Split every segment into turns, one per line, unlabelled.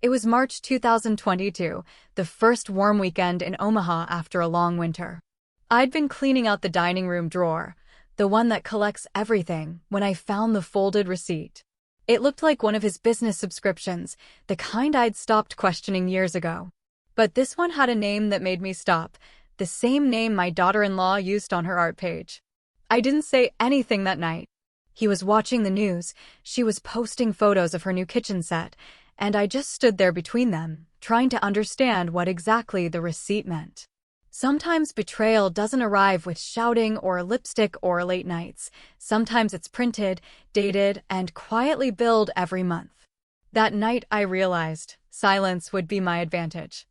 It was March 2022, the first warm weekend in Omaha after a long winter. I'd been cleaning out the dining room drawer, the one that collects everything, when I found the folded receipt. It looked like one of his business subscriptions, the kind I'd stopped questioning years ago. But this one had a name that made me stop, the same name my daughter-in-law used on her art page. I didn't say anything that night. He was watching the news, she was posting photos of her new kitchen set, and I just stood there between them, trying to understand what exactly the receipt meant. Sometimes betrayal doesn't arrive with shouting or lipstick or late nights. Sometimes it's printed, dated, and quietly billed every month. That night I realized silence would be my advantage.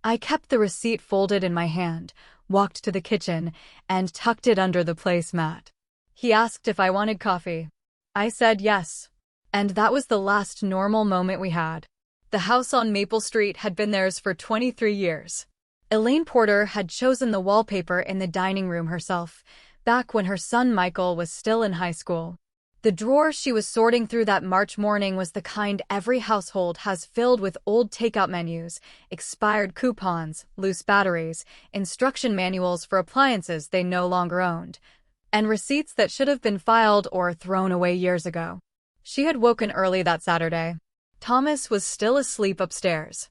I kept the receipt folded in my hand, walked to the kitchen, and tucked it under the placemat. He asked if I wanted coffee. I said yes. And that was the last normal moment we had. The house on Maple Street had been theirs for 23 years. Elaine Porter had chosen the wallpaper in the dining room herself, back when her son Michael was still in high school. The drawer she was sorting through that March morning was the kind every household has, filled with old takeout menus, expired coupons, loose batteries, instruction manuals for appliances they no longer owned, and receipts that should have been filed or thrown away years ago. She had woken early that Saturday. Thomas was still asleep upstairs.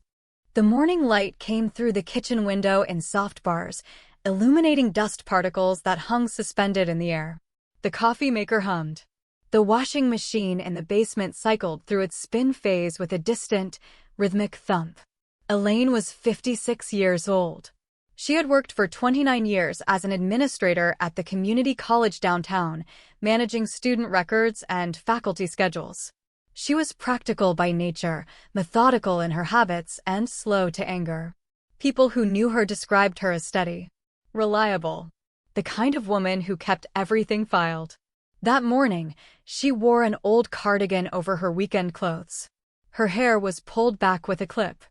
The morning light came through the kitchen window in soft bars, illuminating dust particles that hung suspended in the air. The coffee maker hummed. The washing machine in the basement cycled through its spin phase with a distant, rhythmic thump. Elaine was 56 years old. She had worked for 29 years as an administrator at the community college downtown, managing student records and faculty schedules. She was practical by nature, methodical in her habits, and slow to anger. People who knew her described her as steady, reliable, the kind of woman who kept everything filed. That morning, she wore an old cardigan over her weekend clothes. Her hair was pulled back with a clip.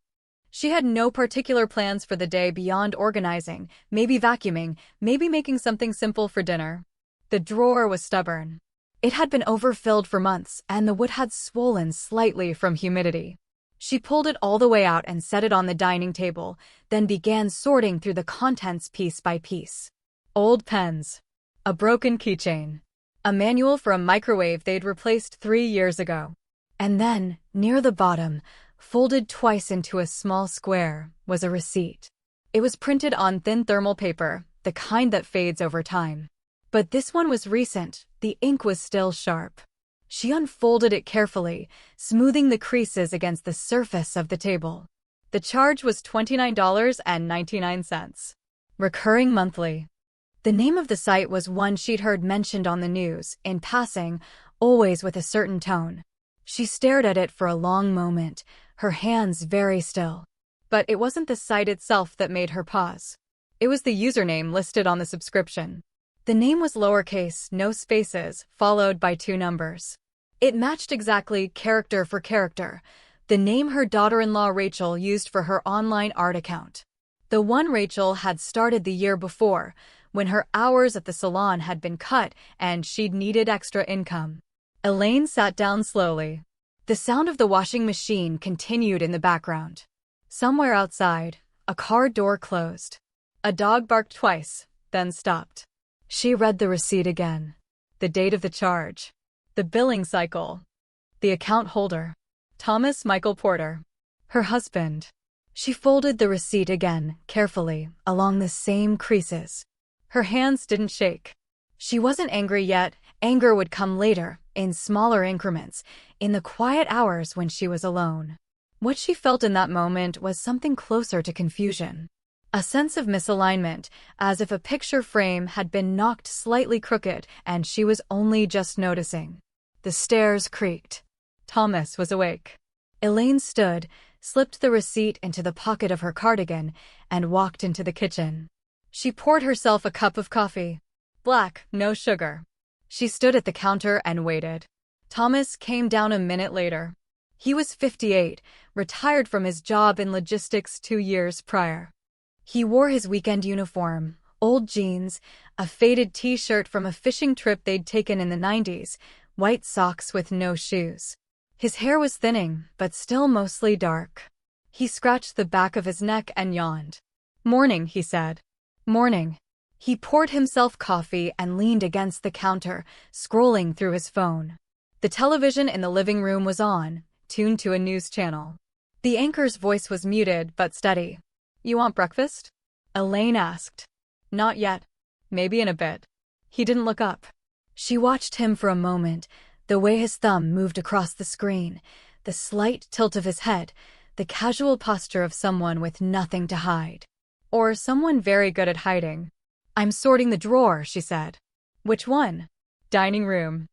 She had no particular plans for the day beyond organizing, maybe vacuuming, maybe making something simple for dinner. The drawer was stubborn. It had been overfilled for months, and the wood had swollen slightly from humidity. She pulled it all the way out and set it on the dining table, then began sorting through the contents piece by piece. Old pens. A broken keychain. A manual for a microwave they'd replaced 3 years ago. And then, near the bottom, folded twice into a small square, was a receipt. It was printed on thin thermal paper, the kind that fades over time. But this one was recent, the ink was still sharp. She unfolded it carefully, smoothing the creases against the surface of the table. The charge was $29.99. Recurring monthly. The name of the site was one she'd heard mentioned on the news, in passing, always with a certain tone. She stared at it for a long moment, her hands very still. But it wasn't the site itself that made her pause. It was the username listed on the subscription. The name was lowercase, no spaces, followed by 2 numbers. It matched exactly, character for character, the name her daughter-in-law Rachel used for her online art account. The one Rachel had started the year before, when her hours at the salon had been cut and she'd needed extra income. Elaine sat down slowly. The sound of the washing machine continued in the background. Somewhere outside, a car door closed. A dog barked twice, then stopped. She read the receipt again. The date of the charge. The billing cycle. The account holder. Thomas Michael Porter. Her husband. She folded the receipt again, carefully, along the same creases. Her hands didn't shake. She wasn't angry yet. Anger would come later, in smaller increments, in the quiet hours when she was alone. What she felt in that moment was something closer to confusion. A sense of misalignment, as if a picture frame had been knocked slightly crooked and she was only just noticing. The stairs creaked. Thomas was awake. Elaine stood, slipped the receipt into the pocket of her cardigan, and walked into the kitchen. She poured herself a cup of coffee. Black, no sugar. She stood at the counter and waited. Thomas came down a minute later. He was 58, retired from his job in logistics 2 years prior. He wore his weekend uniform, old jeans, a faded t-shirt from a fishing trip they'd taken in the 90s, white socks with no shoes. His hair was thinning, but still mostly dark. He scratched the back of his neck and yawned. "Morning," he said. "Morning." He poured himself coffee and leaned against the counter, scrolling through his phone. The television in the living room was on, tuned to a news channel. The anchor's voice was muted but steady. "You want breakfast?" Elaine asked. "Not yet. Maybe in a bit." He didn't look up. She watched him for a moment, the way his thumb moved across the screen, the slight tilt of his head, the casual posture of someone with nothing to hide. Or someone very good at hiding. "I'm sorting the drawer," she said. "Which one?" "Dining room."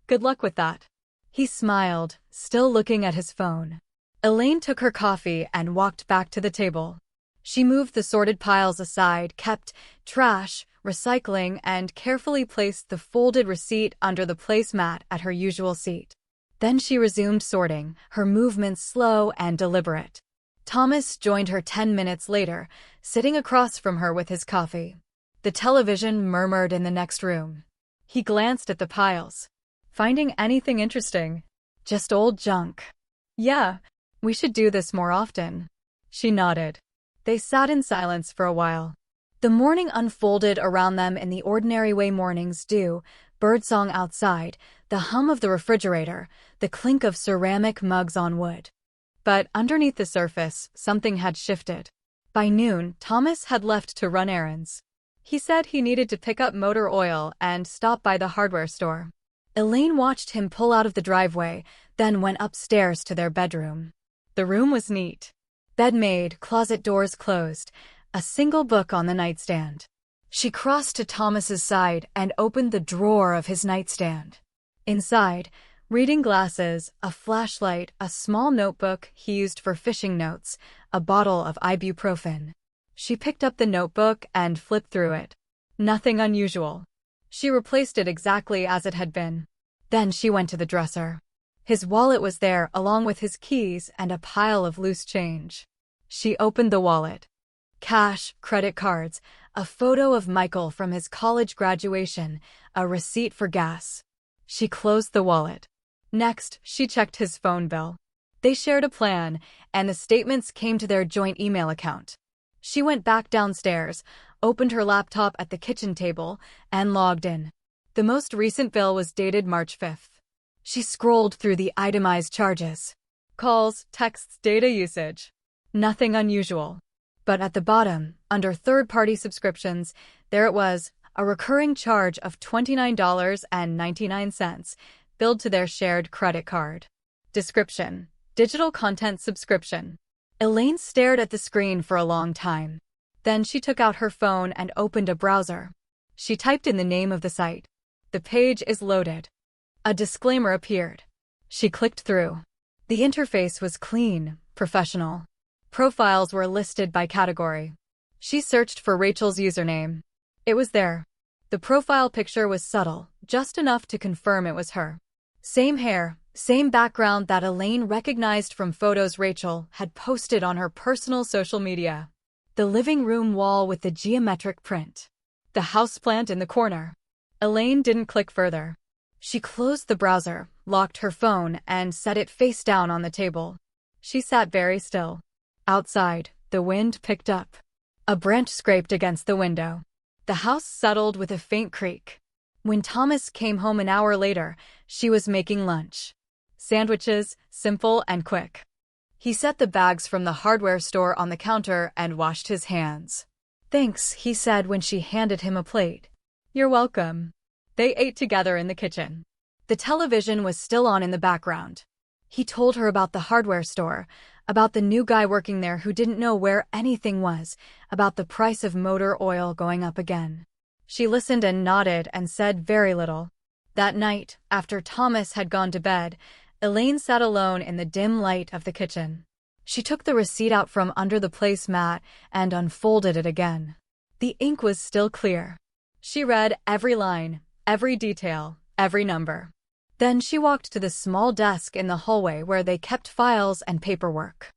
Good luck with that." He smiled, still looking at his phone. Elaine took her coffee and walked back to the table. She moved the sorted piles aside, kept trash, recycling, and carefully placed the folded receipt under the placemat at her usual seat. Then she resumed sorting, her movements slow and deliberate. Thomas joined her 10 minutes later, sitting across from her with his coffee. The television murmured in the next room. He glanced at the piles. "Finding anything interesting?" "Just old junk." "Yeah, we should do this more often." She nodded. They sat in silence for a while. The morning unfolded around them in the ordinary way mornings do, birdsong outside, the hum of the refrigerator, the clink of ceramic mugs on wood. But underneath the surface, something had shifted. By noon, Thomas had left to run errands. He said he needed to pick up motor oil and stop by the hardware store. Elaine watched him pull out of the driveway, then went upstairs to their bedroom. The room was neat. Bed made, closet doors closed, a single book on the nightstand. She crossed to Thomas's side and opened the drawer of his nightstand. Inside, reading glasses, a flashlight, a small notebook he used for fishing notes, a bottle of ibuprofen. She picked up the notebook and flipped through it. Nothing unusual. She replaced it exactly as it had been. Then she went to the dresser. His wallet was there along with his keys and a pile of loose change. She opened the wallet. Cash, credit cards, a photo of Michael from his college graduation, a receipt for gas. She closed the wallet. Next, she checked his phone bill. They shared a plan, and the statements came to their joint email account. She went back downstairs, opened her laptop at the kitchen table, and logged in. The most recent bill was dated March 5th. She scrolled through the itemized charges. Calls, texts, data usage. Nothing unusual. But at the bottom, under third-party subscriptions, there it was, a recurring charge of $29.99, billed to their shared credit card. Description: digital content subscription. Elaine stared at the screen for a long time. Then she took out her phone and opened a browser. She typed in the name of the site. "The page is loaded." A disclaimer appeared. She clicked through. The interface was clean, professional. Profiles were listed by category. She searched for Rachel's username. It was there. The profile picture was subtle, just enough to confirm it was her. Same hair, same background that Elaine recognized from photos Rachel had posted on her personal social media. The living room wall with the geometric print. The houseplant in the corner. Elaine didn't click further. She closed the browser, locked her phone, and set it face down on the table. She sat very still. Outside, the wind picked up. A branch scraped against the window. The house settled with a faint creak. When Thomas came home an hour later, she was making lunch. Sandwiches, simple and quick. He set the bags from the hardware store on the counter and washed his hands. "Thanks," he said when she handed him a plate. "You're welcome." They ate together in the kitchen. The television was still on in the background. He told her about the hardware store, about the new guy working there who didn't know where anything was, about the price of motor oil going up again. She listened and nodded and said very little. That night, after Thomas had gone to bed, Elaine sat alone in the dim light of the kitchen. She took the receipt out from under the placemat and unfolded it again. The ink was still clear. She read every line, every detail, every number. Then she walked to the small desk in the hallway where they kept files and paperwork.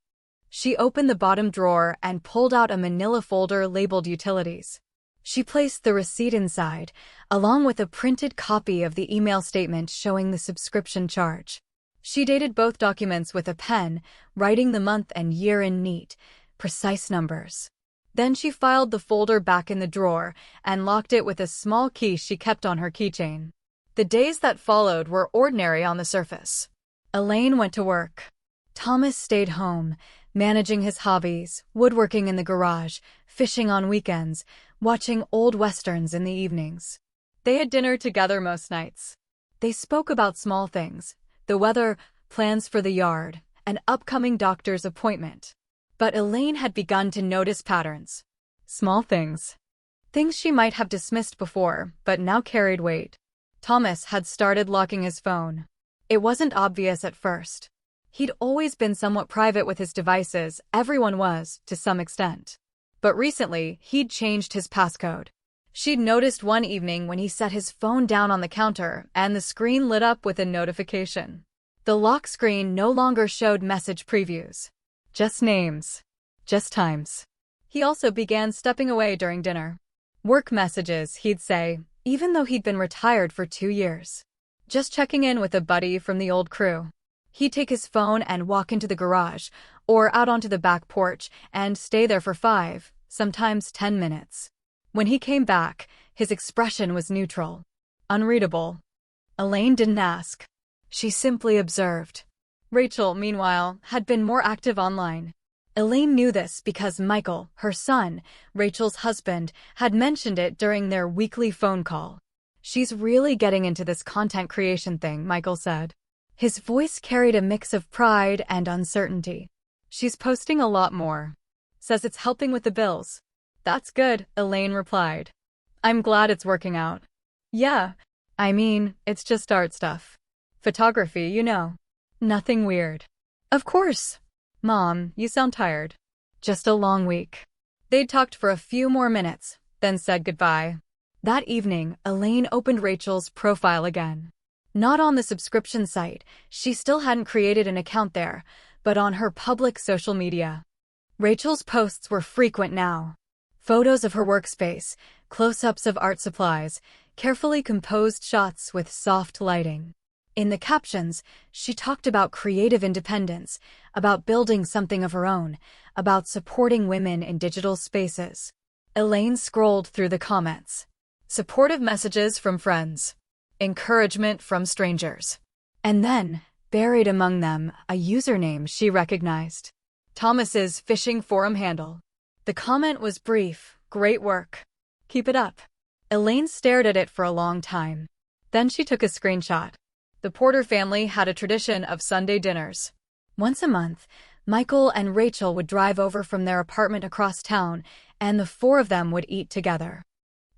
She opened the bottom drawer and pulled out a manila folder labeled Utilities. She placed the receipt inside, along with a printed copy of the email statement showing the subscription charge. She dated both documents with a pen, writing the month and year in neat, precise numbers. Then she filed the folder back in the drawer and locked it with a small key she kept on her keychain. The days that followed were ordinary on the surface. Elaine went to work. Thomas stayed home, managing his hobbies, woodworking in the garage, fishing on weekends, watching old westerns in the evenings. They had dinner together most nights. They spoke about small things, the weather, plans for the yard, an upcoming doctor's appointment. But Elaine had begun to notice patterns. Small things. Things she might have dismissed before, but now carried weight. Thomas had started locking his phone. It wasn't obvious at first. He'd always been somewhat private with his devices, everyone was, to some extent. But recently, he'd changed his passcode. She'd noticed one evening when he set his phone down on the counter and the screen lit up with a notification. The lock screen no longer showed message previews. Just names. Just times. He also began stepping away during dinner. Work messages, he'd say, even though he'd been retired for 2 years. Just checking in with a buddy from the old crew. He'd take his phone and walk into the garage, or out onto the back porch, and stay there for 5, sometimes 10 minutes. When he came back, his expression was neutral. Unreadable. Elaine didn't ask. She simply observed. Rachel, meanwhile, had been more active online. Elaine knew this because Michael, her son, Rachel's husband, had mentioned it during their weekly phone call. "She's really getting into this content creation thing," Michael said. His voice carried a mix of pride and uncertainty. "She's posting a lot more. Says it's helping with the bills." "That's good," Elaine replied. "I'm glad it's working out." "Yeah. I mean, it's just art stuff. Photography, you know. Nothing weird." "Of course. Mom, you sound tired." "Just a long week." They talked for a few more minutes, then said goodbye. That evening, Elaine opened Rachel's profile again. Not on the subscription site, she still hadn't created an account there, but on her public social media. Rachel's posts were frequent now. Photos of her workspace, close-ups of art supplies, carefully composed shots with soft lighting. In the captions, she talked about creative independence, about building something of her own, about supporting women in digital spaces. Elaine scrolled through the comments. Supportive messages from friends. Encouragement from strangers. And then, buried among them, a username she recognized. Thomas's fishing forum handle. The comment was brief. "Great work. Keep it up." Elaine stared at it for a long time. Then she took a screenshot. The Porter family had a tradition of Sunday dinners. Once a month, Michael and Rachel would drive over from their apartment across town, and the 4 of them would eat together.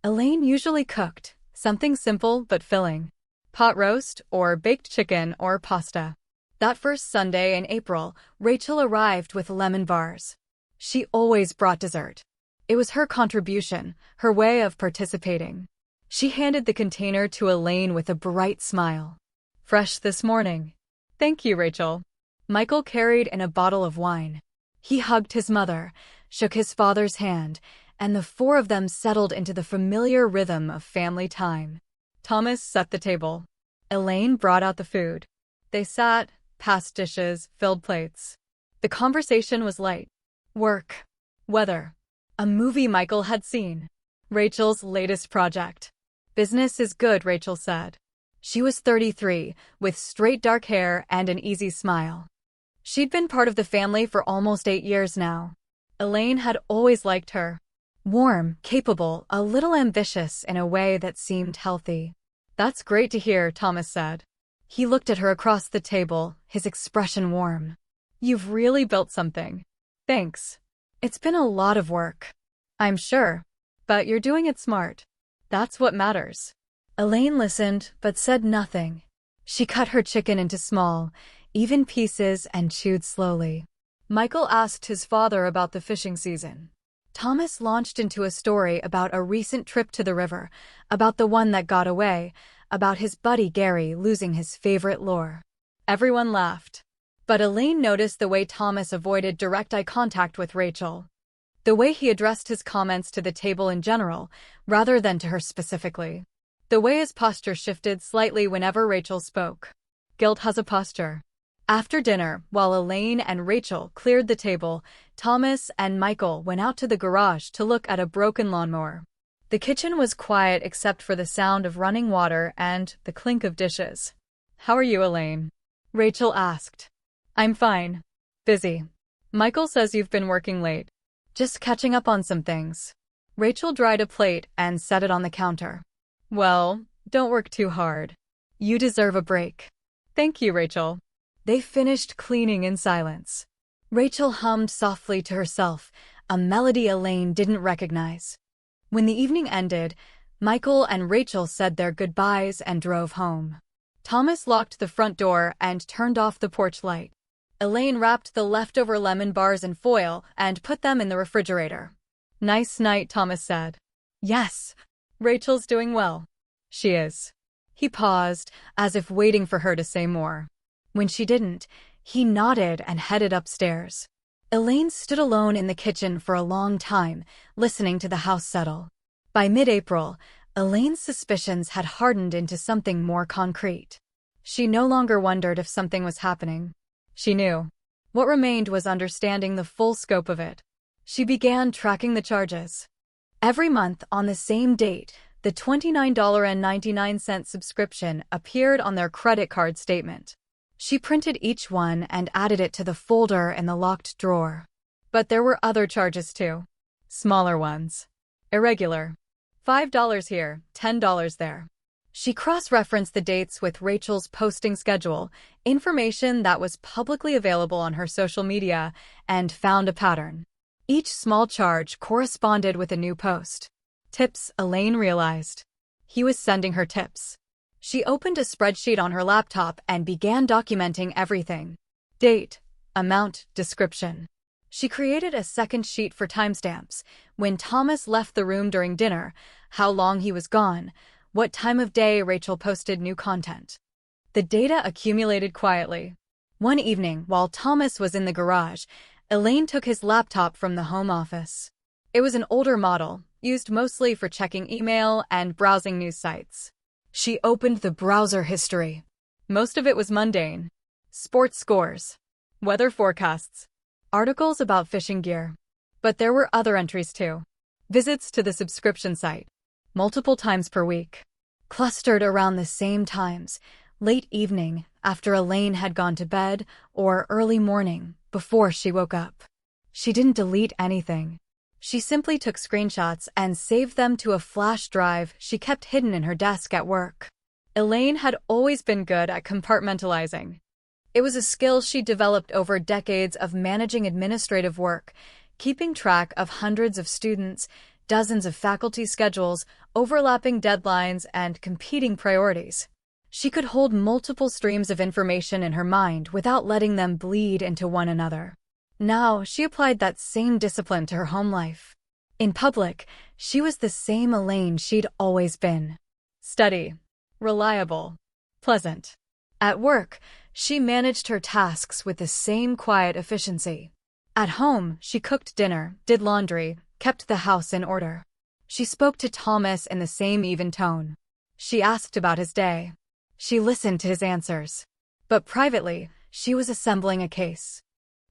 Elaine usually cooked, something simple but filling. Pot roast, or baked chicken, or pasta. That first Sunday in April, Rachel arrived with lemon bars. She always brought dessert. It was her contribution, her way of participating. She handed the container to Elaine with a bright smile. "Fresh this morning." "Thank you, Rachel." Michael carried in a bottle of wine. He hugged his mother, shook his father's hand, and the 4 of them settled into the familiar rhythm of family time. Thomas set the table. Elaine brought out the food. They sat, passed dishes, filled plates. The conversation was light. Work. Weather. A movie Michael had seen. Rachel's latest project. "Business is good," Rachel said. She was 33, with straight dark hair and an easy smile. She'd been part of the family for almost 8 years now. Elaine had always liked her. Warm, capable, a little ambitious in a way that seemed healthy. "That's great to hear," Thomas said. He looked at her across the table, his expression warm. "You've really built something." "Thanks. It's been a lot of work." "I'm sure. But you're doing it smart. That's what matters." Elaine listened, but said nothing. She cut her chicken into small, even pieces and chewed slowly. Michael asked his father about the fishing season. Thomas launched into a story about a recent trip to the river, about the one that got away, about his buddy Gary losing his favorite lure. Everyone laughed. But Elaine noticed the way Thomas avoided direct eye contact with Rachel. The way he addressed his comments to the table in general, rather than to her specifically. The way his posture shifted slightly whenever Rachel spoke. Guilt has a posture. After dinner, while Elaine and Rachel cleared the table, Thomas and Michael went out to the garage to look at a broken lawnmower. The kitchen was quiet except for the sound of running water and the clink of dishes. "How are you, Elaine?" Rachel asked. "I'm fine. Busy. Michael says you've been working late." "Just catching up on some things." Rachel dried a plate and set it on the counter. "Well, don't work too hard. You deserve a break." "Thank you, Rachel." They finished cleaning in silence. Rachel hummed softly to herself, a melody Elaine didn't recognize. When the evening ended, Michael and Rachel said their goodbyes and drove home. Thomas locked the front door and turned off the porch light. Elaine wrapped the leftover lemon bars in foil and put them in the refrigerator. "Nice night," Thomas said. "Yes, Rachel's doing well." "She is." He paused, as if waiting for her to say more. When she didn't, he nodded and headed upstairs. Elaine stood alone in the kitchen for a long time, listening to the house settle. By mid-April, Elaine's suspicions had hardened into something more concrete. She no longer wondered if something was happening. She knew. What remained was understanding the full scope of it. She began tracking the charges. Every month, on the same date, the $29.99 subscription appeared on their credit card statement. She printed each one and added it to the folder in the locked drawer. But there were other charges too. Smaller ones. Irregular. $5 here, $10 there. She cross-referenced the dates with Rachel's posting schedule, information that was publicly available on her social media, and found a pattern. Each small charge corresponded with a new post. Tips, Elaine realized. He was sending her tips. She opened a spreadsheet on her laptop and began documenting everything. Date, amount, description. She created a second sheet for timestamps, when Thomas left the room during dinner, how long he was gone, what time of day Rachel posted new content. The data accumulated quietly. One evening, while Thomas was in the garage, Elaine took his laptop from the home office. It was an older model, used mostly for checking email and browsing news sites. She opened the browser history. Most of it was mundane. Sports scores, weather forecasts, articles about fishing gear. But there were other entries too. Visits to the subscription site, multiple times per week. Clustered around the same times, late evening, after Elaine had gone to bed, or early morning, before she woke up. She didn't delete anything. She simply took screenshots and saved them to a flash drive she kept hidden in her desk at work. Elaine had always been good at compartmentalizing. It was a skill she developed over decades of managing administrative work, keeping track of hundreds of students, dozens of faculty schedules, overlapping deadlines, and competing priorities. She could hold multiple streams of information in her mind without letting them bleed into one another. Now, she applied that same discipline to her home life. In public, she was the same Elaine she'd always been. Steady, reliable, pleasant. At work, she managed her tasks with the same quiet efficiency. At home, she cooked dinner, did laundry, kept the house in order. She spoke to Thomas in the same even tone. She asked about his day. She listened to his answers. But privately, she was assembling a case.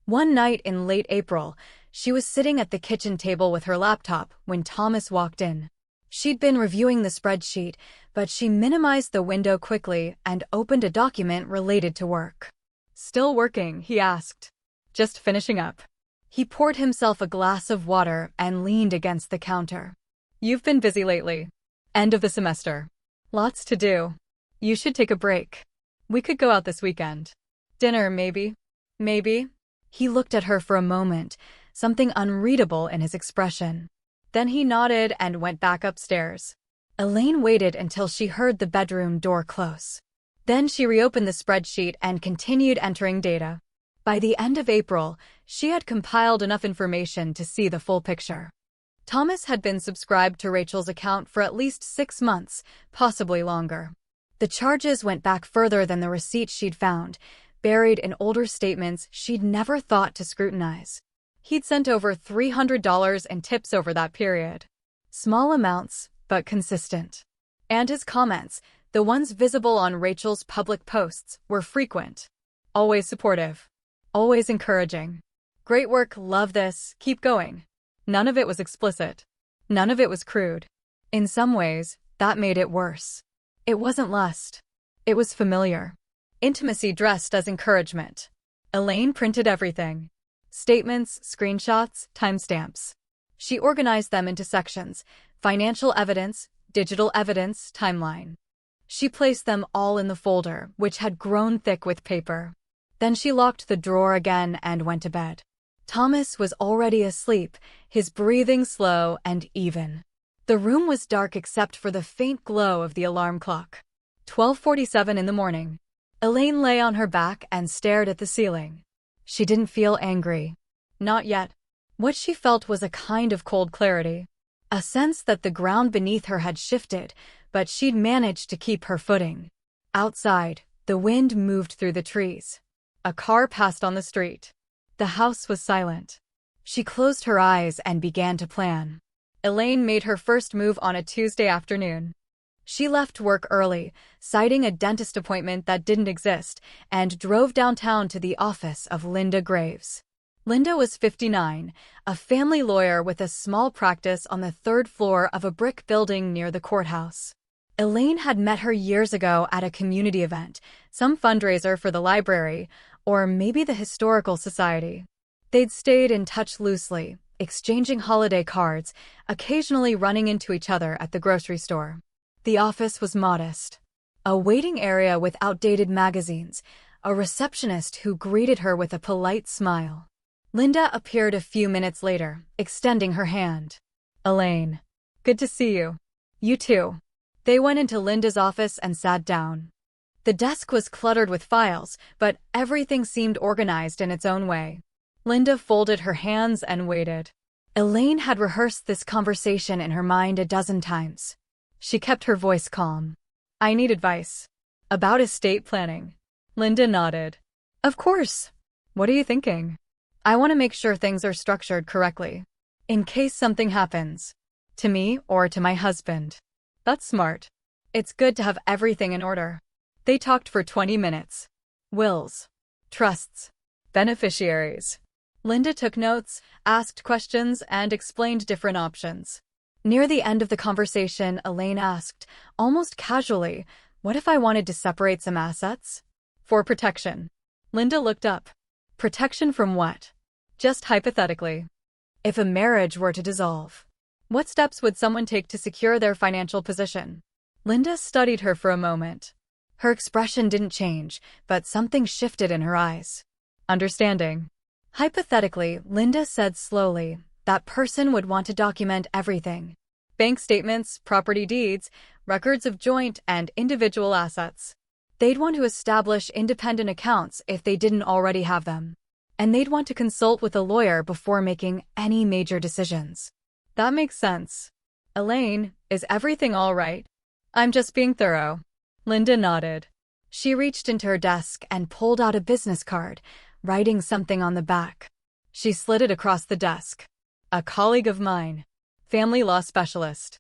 One night in late April, she was sitting at the kitchen table with her laptop when Thomas walked in. She'd been reviewing the spreadsheet, but she minimized the window quickly and opened a document related to work. "Still working?" he asked. "Just finishing up." He poured himself a glass of water and leaned against the counter. "You've been busy lately. End of the semester. Lots to do. You should take a break. We could go out this weekend. Dinner, maybe?" "Maybe?" He looked at her for a moment, something unreadable in his expression. Then he nodded and went back upstairs. Elaine waited until she heard the bedroom door close. Then she reopened the spreadsheet and continued entering data. By the end of April, she had compiled enough information to see the full picture. Thomas had been subscribed to Rachel's account for at least 6 months, possibly longer. The charges went back further than the receipts she'd found, buried in older statements she'd never thought to scrutinize. He'd sent over $300 in tips over that period. Small amounts, but consistent. And his comments, the ones visible on Rachel's public posts, were frequent. Always supportive. Always encouraging. Great work, love this, keep going. None of it was explicit. None of it was crude. In some ways, that made it worse. It wasn't lust. It was familiar. Intimacy dressed as encouragement. Elaine printed everything. Statements, screenshots, timestamps. She organized them into sections: financial evidence, digital evidence, timeline. She placed them all in the folder, which had grown thick with paper. Then she locked the drawer again and went to bed. Thomas was already asleep, his breathing slow and even. The room was dark except for the faint glow of the alarm clock. 12:47 in the morning. Elaine lay on her back and stared at the ceiling. She didn't feel angry. Not yet. What she felt was a kind of cold clarity. A sense that the ground beneath her had shifted, but she'd managed to keep her footing. Outside, the wind moved through the trees. A car passed on the street. The house was silent. She closed her eyes and began to plan. Elaine made her first move on a Tuesday afternoon. She left work early, citing a dentist appointment that didn't exist, and drove downtown to the office of Linda Graves. Linda was 59, a family lawyer with a small practice on the third floor of a brick building near the courthouse. Elaine had met her years ago at a community event, some fundraiser for the library, or maybe the Historical Society. They'd stayed in touch loosely, exchanging holiday cards, occasionally running into each other at the grocery store. The office was modest. A waiting area with outdated magazines, a receptionist who greeted her with a polite smile. Linda appeared a few minutes later, extending her hand. "Elaine, good to see you." "You too." They went into Linda's office and sat down. The desk was cluttered with files, but everything seemed organized in its own way. Linda folded her hands and waited. Elaine had rehearsed this conversation in her mind a dozen times. She kept her voice calm. "I need advice." "About estate planning." Linda nodded. "Of course. What are you thinking?" "I want to make sure things are structured correctly. In case something happens. To me or to my husband." "That's smart. It's good to have everything in order." They talked for 20 minutes. Wills. Trusts. Beneficiaries. Linda took notes, asked questions, and explained different options. Near the end of the conversation, Elaine asked, almost casually, "What if I wanted to separate some assets?" "For protection." Linda looked up. "Protection from what?" "Just hypothetically. If a marriage were to dissolve, what steps would someone take to secure their financial position?" Linda studied her for a moment. Her expression didn't change, but something shifted in her eyes. "Understanding." "Hypothetically," Linda said slowly, "that person would want to document everything. Bank statements, property deeds, records of joint and individual assets. They'd want to establish independent accounts if they didn't already have them. And they'd want to consult with a lawyer before making any major decisions." "That makes sense." "Elaine, is everything all right?" "I'm just being thorough." Linda nodded. She reached into her desk and pulled out a business card, writing something on the back. She slid it across the desk. "A colleague of mine. Family law specialist.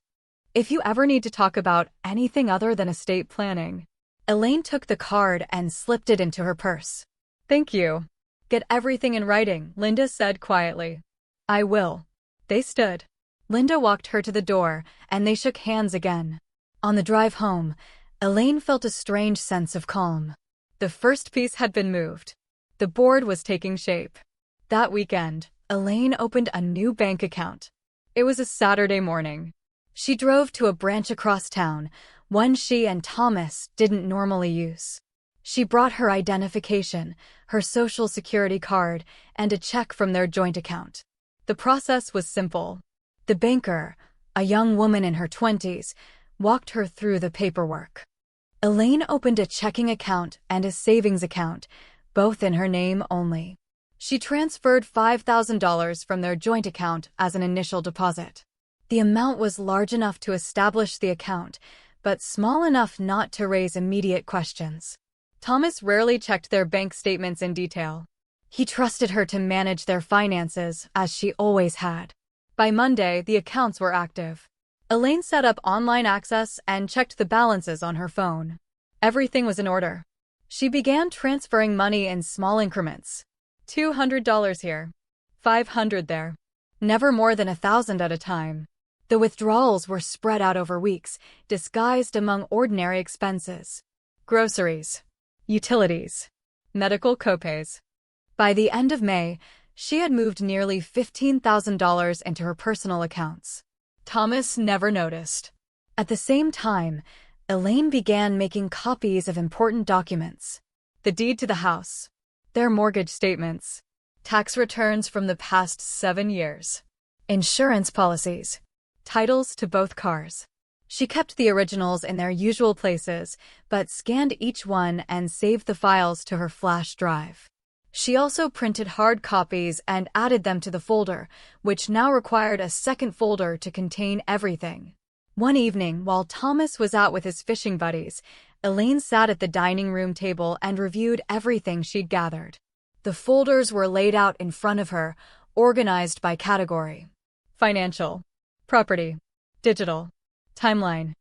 If you ever need to talk about anything other than estate planning." Elaine took the card and slipped it into her purse. "Thank you." "Get everything in writing," Linda said quietly. "I will." They stood. Linda walked her to the door, and they shook hands again. On the drive home, Elaine felt a strange sense of calm. The first piece had been moved. The board was taking shape. That weekend, Elaine opened a new bank account. It was a Saturday morning. She drove to a branch across town, one she and Thomas didn't normally use. She brought her identification, her social security card, and a check from their joint account. The process was simple. The banker, a young woman in her 20s, walked her through the paperwork. Elaine opened a checking account and a savings account, both in her name only. She transferred $5,000 from their joint account as an initial deposit. The amount was large enough to establish the account, but small enough not to raise immediate questions. Thomas rarely checked their bank statements in detail. He trusted her to manage their finances, as she always had. By Monday, the accounts were active. Elaine set up online access and checked the balances on her phone. Everything was in order. She began transferring money in small increments. $200 here, $500 there. Never more than $1,000 at a time. The withdrawals were spread out over weeks, disguised among ordinary expenses. Groceries, utilities, medical copays. By the end of May, she had moved nearly $15,000 into her personal accounts. Thomas never noticed. At the same time, Elaine began making copies of important documents. The deed to the house, their mortgage statements, tax returns from the past 7 years, insurance policies, titles to both cars. She kept the originals in their usual places, but scanned each one and saved the files to her flash drive. She also printed hard copies and added them to the folder, which now required a second folder to contain everything. One evening, while Thomas was out with his fishing buddies, Elaine sat at the dining room table and reviewed everything she'd gathered. The folders were laid out in front of her, organized by category: financial, property, digital, timeline.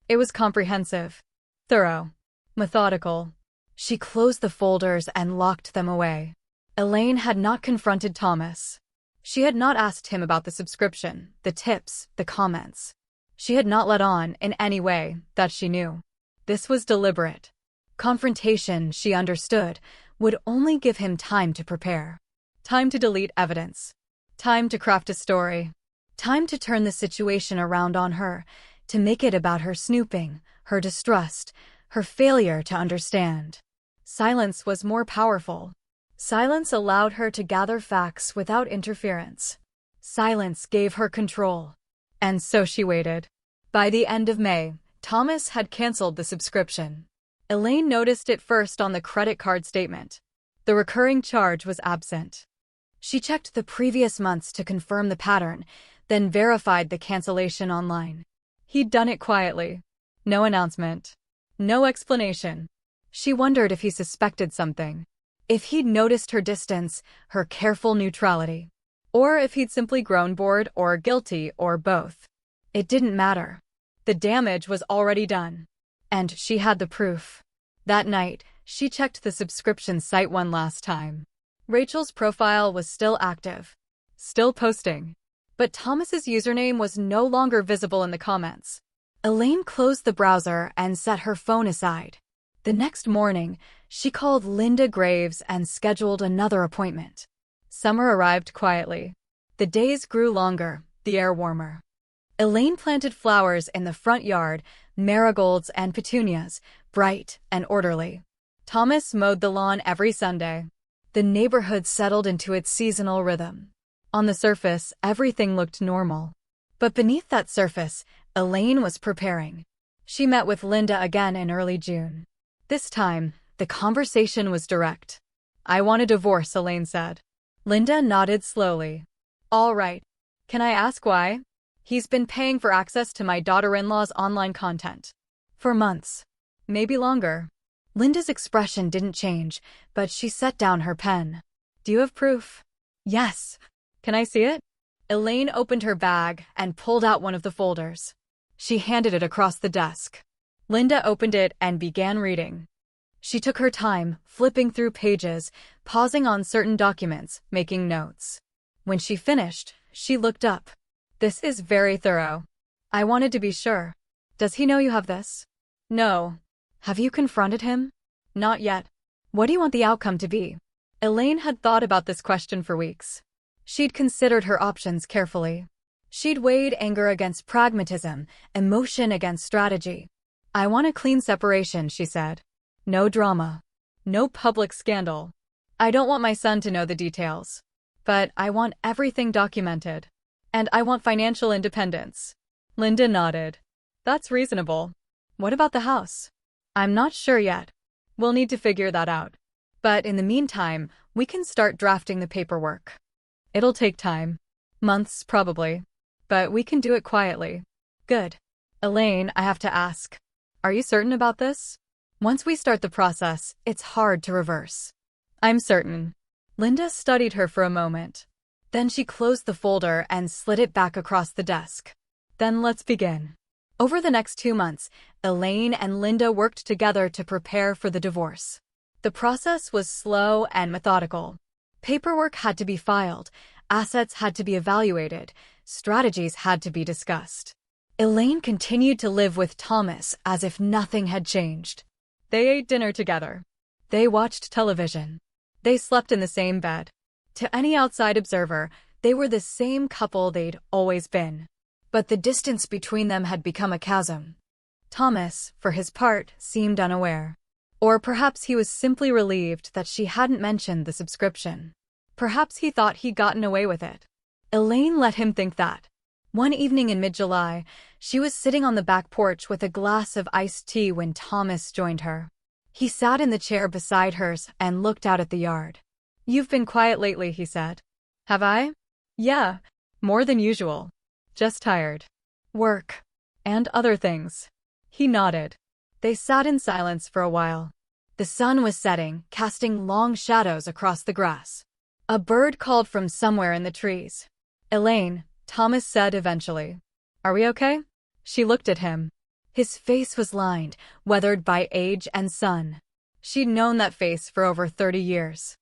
It was comprehensive, thorough, methodical. She closed the folders and locked them away. Elaine had not confronted Thomas. She had not asked him about the subscription, the tips, the comments. She had not let on, in any way, that she knew. This was deliberate. Confrontation, she understood, would only give him time to prepare. Time to delete evidence. Time to craft a story. Time to turn the situation around on her, to make it about her snooping, her distrust, her failure to understand. Silence was more powerful. Silence allowed her to gather facts without interference. Silence gave her control. And so she waited. By the end of May, Thomas had canceled the subscription. Elaine noticed it first on the credit card statement. The recurring charge was absent. She checked the previous months to confirm the pattern, then verified the cancellation online. He'd done it quietly. No announcement. No explanation. She wondered if he suspected something. If he'd noticed her distance, her careful neutrality. Or if he'd simply grown bored or guilty or both. It didn't matter. The damage was already done. And she had the proof. That night, she checked the subscription site one last time. Rachel's profile was still active. Still posting. But Thomas's username was no longer visible in the comments. Elaine closed the browser and set her phone aside. The next morning, she called Linda Graves and scheduled another appointment. Summer arrived quietly. The days grew longer, the air warmer. Elaine planted flowers in the front yard, marigolds and petunias, bright and orderly. Thomas mowed the lawn every Sunday. The neighborhood settled into its seasonal rhythm. On the surface, everything looked normal. But beneath that surface, Elaine was preparing. She met with Linda again in early June. This time, the conversation was direct. "I want a divorce," Elaine said. Linda nodded slowly. "All right. Can I ask why?" "He's been paying for access to my daughter-in-law's online content. For months. Maybe longer." Linda's expression didn't change, but she set down her pen. "Do you have proof?" "Yes." "Can I see it?" Elaine opened her bag and pulled out one of the folders. She handed it across the desk. Linda opened it and began reading. She took her time, flipping through pages, pausing on certain documents, making notes. When she finished, she looked up. "This is very thorough. I wanted to be sure. Does he know you have this?" "No." "Have you confronted him?" "Not yet." "What do you want the outcome to be?" Elaine had thought about this question for weeks. She'd considered her options carefully. She'd weighed anger against pragmatism, emotion against strategy. "I want a clean separation," she said. "No drama. No public scandal. I don't want my son to know the details. But I want everything documented. And I want financial independence." Linda nodded. "That's reasonable. What about the house?" "I'm not sure yet. We'll need to figure that out. But in the meantime, we can start drafting the paperwork. It'll take time. Months, probably. But we can do it quietly." "Good." "Elaine, I have to ask. Are you certain about this? Once we start the process, it's hard to reverse." "I'm certain." Linda studied her for a moment. Then she closed the folder and slid it back across the desk. "Then let's begin." Over the next 2 months, Elaine and Linda worked together to prepare for the divorce. The process was slow and methodical. Paperwork had to be filed, assets had to be evaluated, strategies had to be discussed. Elaine continued to live with Thomas as if nothing had changed. They ate dinner together. They watched television. They slept in the same bed. To any outside observer, they were the same couple they'd always been. But the distance between them had become a chasm. Thomas, for his part, seemed unaware. Or perhaps he was simply relieved that she hadn't mentioned the subscription. Perhaps he thought he'd gotten away with it. Elaine let him think that. One evening in mid-July, she was sitting on the back porch with a glass of iced tea when Thomas joined her. He sat in the chair beside hers and looked out at the yard. "You've been quiet lately," he said. "Have I?" "Yeah, more than usual. Just tired. Work. And other things." He nodded. They sat in silence for a while. The sun was setting, casting long shadows across the grass. A bird called from somewhere in the trees. "Elaine," Thomas said eventually. "Are we okay?" She looked at him. His face was lined, weathered by age and sun. She'd known that face for over 30 years.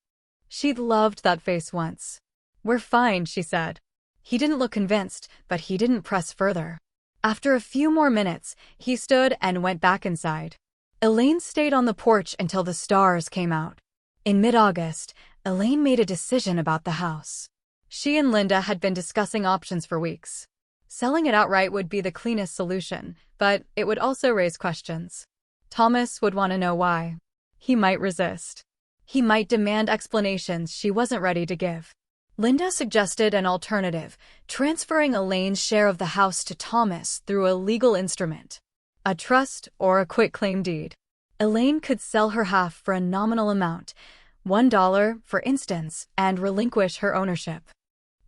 She'd loved that face once. "We're fine," she said. He didn't look convinced, but he didn't press further. After a few more minutes, he stood and went back inside. Elaine stayed on the porch until the stars came out. In mid-August, Elaine made a decision about the house. She and Linda had been discussing options for weeks. Selling it outright would be the cleanest solution, but it would also raise questions. Thomas would want to know why. He might resist. He might demand explanations she wasn't ready to give. Linda suggested an alternative, transferring Elaine's share of the house to Thomas through a legal instrument. A trust or a quitclaim deed. Elaine could sell her half for a nominal amount, $1, for instance, and relinquish her ownership.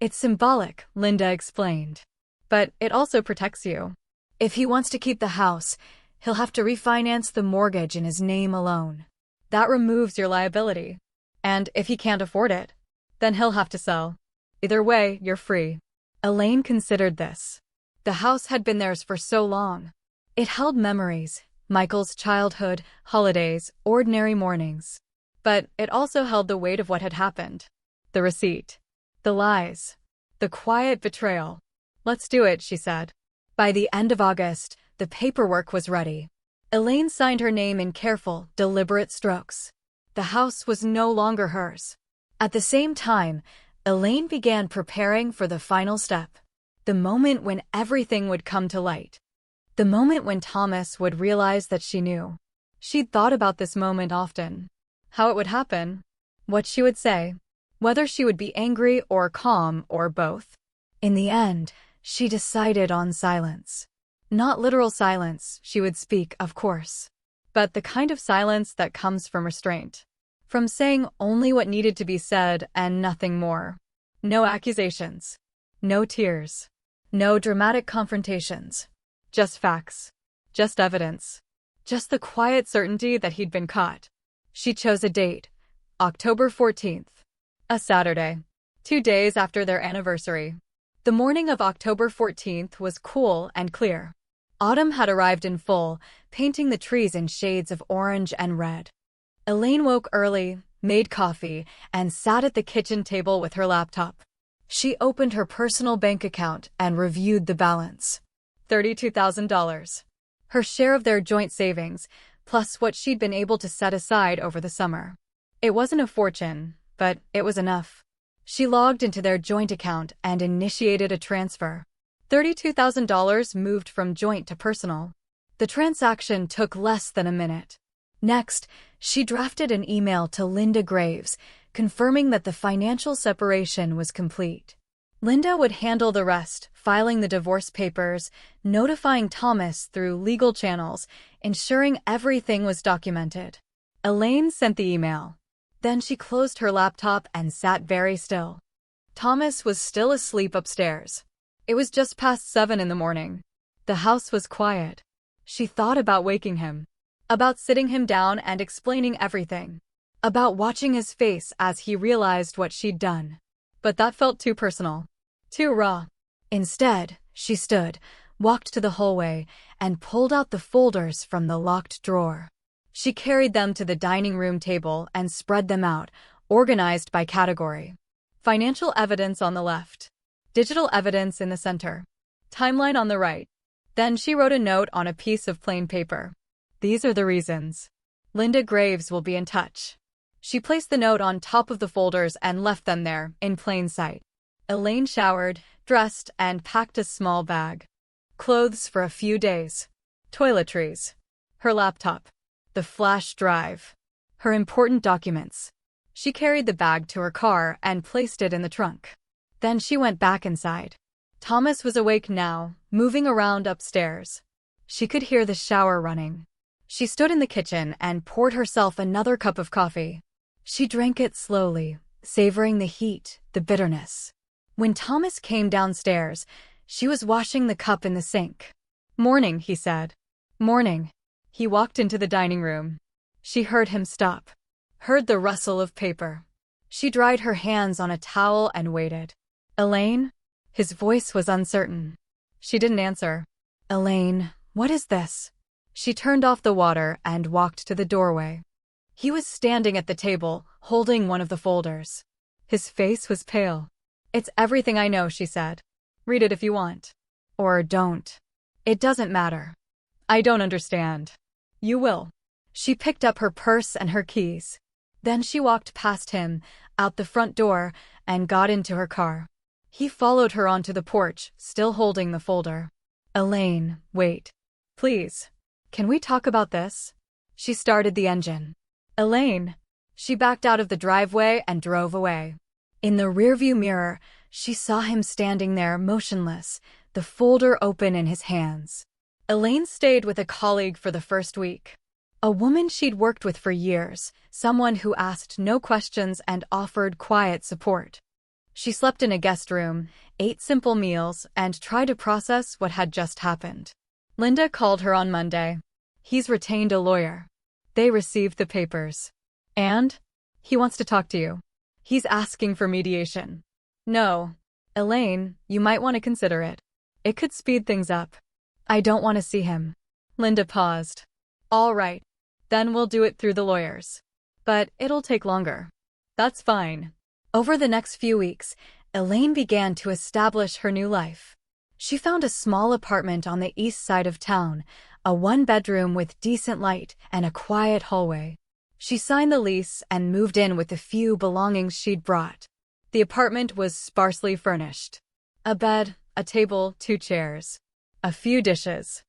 "It's symbolic," Linda explained. "But it also protects you. If he wants to keep the house, he'll have to refinance the mortgage in his name alone. That removes your liability. And if he can't afford it, then he'll have to sell. Either way, you're free." Elaine considered this. The house had been theirs for so long. It held memories, Michael's childhood, holidays, ordinary mornings. But it also held the weight of what had happened. The receipt. The lies. The quiet betrayal. "Let's do it," she said. By the end of August, the paperwork was ready. Elaine signed her name in careful, deliberate strokes. The house was no longer hers. At the same time, Elaine began preparing for the final step. The moment when everything would come to light. The moment when Thomas would realize that she knew. She'd thought about this moment often. How it would happen. What she would say. Whether she would be angry or calm or both. In the end, she decided on silence. Not literal silence, she would speak, of course. But the kind of silence that comes from restraint. From saying only what needed to be said and nothing more. No accusations. No tears. No dramatic confrontations. Just facts. Just evidence. Just the quiet certainty that he'd been caught. She chose a date. October 14th. A Saturday. 2 days after their anniversary. The morning of October 14th was cool and clear. Autumn had arrived in full, painting the trees in shades of orange and red. Elaine woke early, made coffee, and sat at the kitchen table with her laptop. She opened her personal bank account and reviewed the balance. $32,000. Her share of their joint savings, plus what she'd been able to set aside over the summer. It wasn't a fortune, but it was enough. She logged into their joint account and initiated a transfer. $32,000 moved from joint to personal. The transaction took less than a minute. Next, she drafted an email to Linda Graves, confirming that the financial separation was complete. Linda would handle the rest, filing the divorce papers, notifying Thomas through legal channels, ensuring everything was documented. Elaine sent the email. Then she closed her laptop and sat very still. Thomas was still asleep upstairs. It was just past 7 in the morning. The house was quiet. She thought about waking him. About sitting him down and explaining everything. About watching his face as he realized what she'd done. But that felt too personal. Too raw. Instead, she stood, walked to the hallway, and pulled out the folders from the locked drawer. She carried them to the dining room table and spread them out, organized by category. Financial evidence on the left. Digital evidence in the center. Timeline on the right. Then she wrote a note on a piece of plain paper. These are the reasons. Linda Graves will be in touch. She placed the note on top of the folders and left them there, in plain sight. Elaine showered, dressed, and packed a small bag. Clothes for a few days. Toiletries. Her laptop. The flash drive. Her important documents. She carried the bag to her car and placed it in the trunk. Then she went back inside. Thomas was awake now, moving around upstairs. She could hear the shower running. She stood in the kitchen and poured herself another cup of coffee. She drank it slowly, savoring the heat, the bitterness. When Thomas came downstairs, she was washing the cup in the sink. "Morning," he said. "Morning." He walked into the dining room. She heard him stop. Heard the rustle of paper. She dried her hands on a towel and waited. "Elaine?" His voice was uncertain. She didn't answer. "Elaine, what is this?" She turned off the water and walked to the doorway. He was standing at the table, holding one of the folders. His face was pale. "It's everything I know," she said. "Read it if you want. Or don't. It doesn't matter. I don't understand. You will." She picked up her purse and her keys. Then she walked past him, out the front door, and got into her car. He followed her onto the porch, still holding the folder. "Elaine, wait. Please. Can we talk about this?" She started the engine. "Elaine." She backed out of the driveway and drove away. In the rearview mirror, she saw him standing there, motionless, the folder open in his hands. Elaine stayed with a colleague for the first week. A woman she'd worked with for years, someone who asked no questions and offered quiet support. She slept in a guest room, ate simple meals, and tried to process what had just happened. Linda called her on Monday. "He's retained a lawyer. They received the papers. And? He wants to talk to you. He's asking for mediation." "No. Elaine, you might want to consider it. It could speed things up." "I don't want to see him." Linda paused. "All right. Then we'll do it through the lawyers. But it'll take longer." "That's fine." Over the next few weeks, Elaine began to establish her new life. She found a small apartment on the east side of town, a one-bedroom with decent light and a quiet hallway. She signed the lease and moved in with the few belongings she'd brought. The apartment was sparsely furnished. A bed, a table, 2 chairs. A few dishes.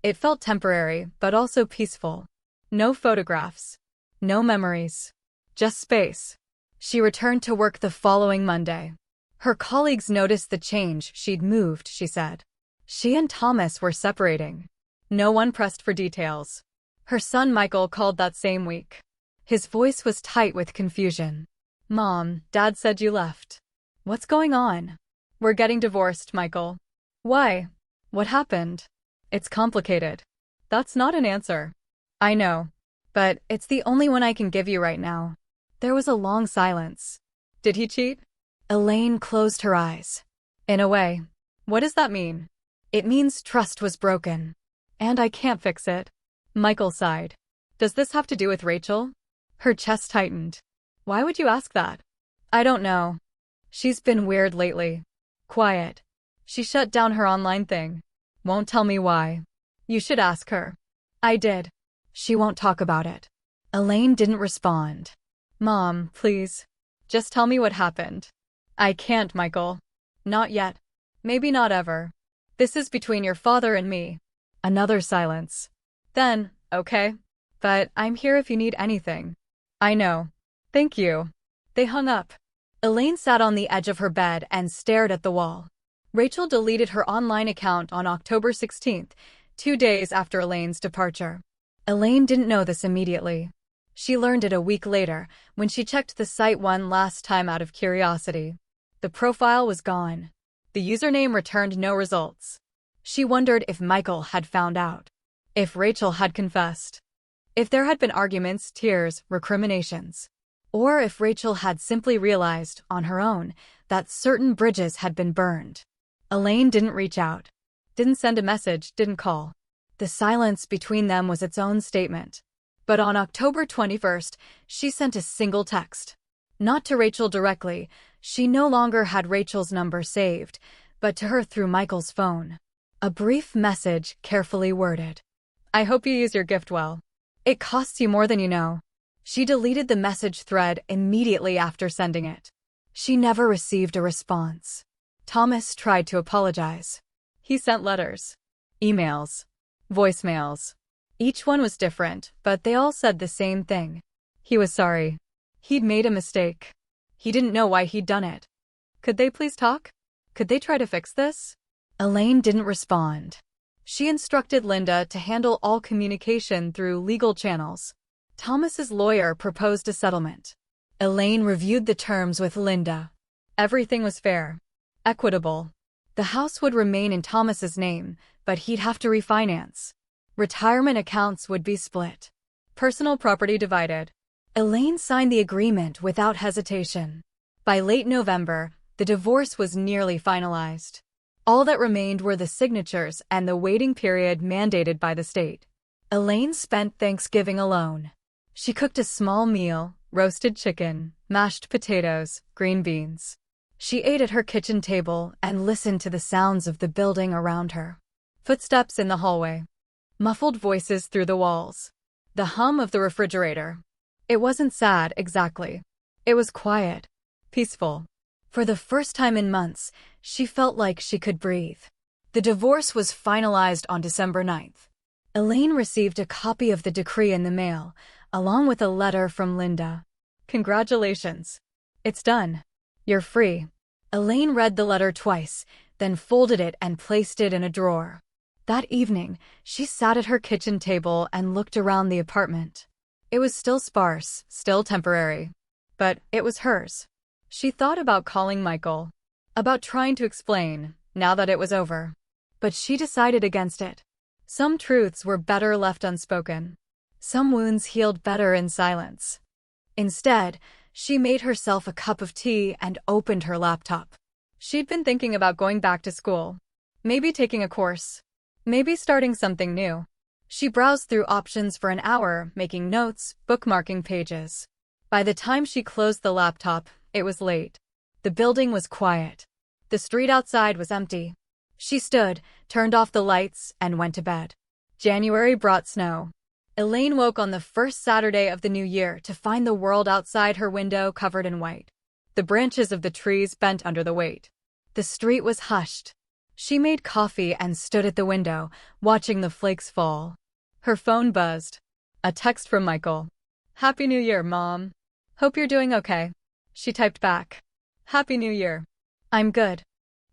It felt temporary, but also peaceful. No photographs. No memories. Just space. She returned to work the following Monday. Her colleagues noticed the change. She'd moved, she said. She and Thomas were separating. No one pressed for details. Her son Michael called that same week. His voice was tight with confusion. "Mom, Dad said you left. What's going on?" "We're getting divorced, Michael." "Why? What happened?" "It's complicated." "That's not an answer." "I know. But it's the only one I can give you right now." There was a long silence. "Did he cheat?" Elaine closed her eyes. "In a way." "What does that mean?" "It means trust was broken. And I can't fix it." Michael sighed. "Does this have to do with Rachel?" Her chest tightened. "Why would you ask that?" "I don't know. She's been weird lately. Quiet. She shut down her online thing. Won't tell me why." "You should ask her." "I did. She won't talk about it." Elaine didn't respond. "Mom, please. Just tell me what happened." "I can't, Michael. Not yet. Maybe not ever. This is between your father and me." Another silence. Then, "Okay. But I'm here if you need anything." "I know. Thank you." They hung up. Elaine sat on the edge of her bed and stared at the wall. Rachel deleted her online account on October 16th, 2 days after Elaine's departure. Elaine didn't know this immediately. She learned it a week later, when she checked the site one last time out of curiosity. The profile was gone. The username returned no results. She wondered if Michael had found out. If Rachel had confessed. If there had been arguments, tears, recriminations. Or if Rachel had simply realized, on her own, that certain bridges had been burned. Elaine didn't reach out. Didn't send a message, didn't call. The silence between them was its own statement. But on October 21st, she sent a single text. Not to Rachel directly, she no longer had Rachel's number saved, but to her through Michael's phone. A brief message, carefully worded. I hope you use your gift well. It costs you more than you know. She deleted the message thread immediately after sending it. She never received a response. Thomas tried to apologize. He sent letters, emails, voicemails. Each one was different, but they all said the same thing. He was sorry. He'd made a mistake. He didn't know why he'd done it. Could they please talk? Could they try to fix this? Elaine didn't respond. She instructed Linda to handle all communication through legal channels. Thomas's lawyer proposed a settlement. Elaine reviewed the terms with Linda. Everything was fair, equitable. The house would remain in Thomas's name, but he'd have to refinance. Retirement accounts would be split. Personal property divided. Elaine signed the agreement without hesitation. By late November, the divorce was nearly finalized. All that remained were the signatures and the waiting period mandated by the state. Elaine spent Thanksgiving alone. She cooked a small meal, roasted chicken, mashed potatoes, green beans. She ate at her kitchen table and listened to the sounds of the building around her. Footsteps in the hallway. Muffled voices through the walls. The hum of the refrigerator. It wasn't sad, exactly. It was quiet. Peaceful. For the first time in months, she felt like she could breathe. The divorce was finalized on December 9th. Elaine received a copy of the decree in the mail, along with a letter from Linda. Congratulations. It's done. You're free. Elaine read the letter twice, then folded it and placed it in a drawer. That evening, she sat at her kitchen table and looked around the apartment. It was still sparse, still temporary. But it was hers. She thought about calling Michael, about trying to explain, now that it was over. But she decided against it. Some truths were better left unspoken. Some wounds healed better in silence. Instead, she made herself a cup of tea and opened her laptop. She'd been thinking about going back to school. Maybe taking a course. Maybe starting something new. She browsed through options for an hour, making notes, bookmarking pages. By the time she closed the laptop, it was late. The building was quiet. The street outside was empty. She stood, turned off the lights, and went to bed. January brought snow. Elaine woke on the first Saturday of the new year to find the world outside her window covered in white. The branches of the trees bent under the weight. The street was hushed. She made coffee and stood at the window, watching the flakes fall. Her phone buzzed. A text from Michael. Happy New Year, Mom. Hope you're doing okay. She typed back. Happy New Year. I'm good.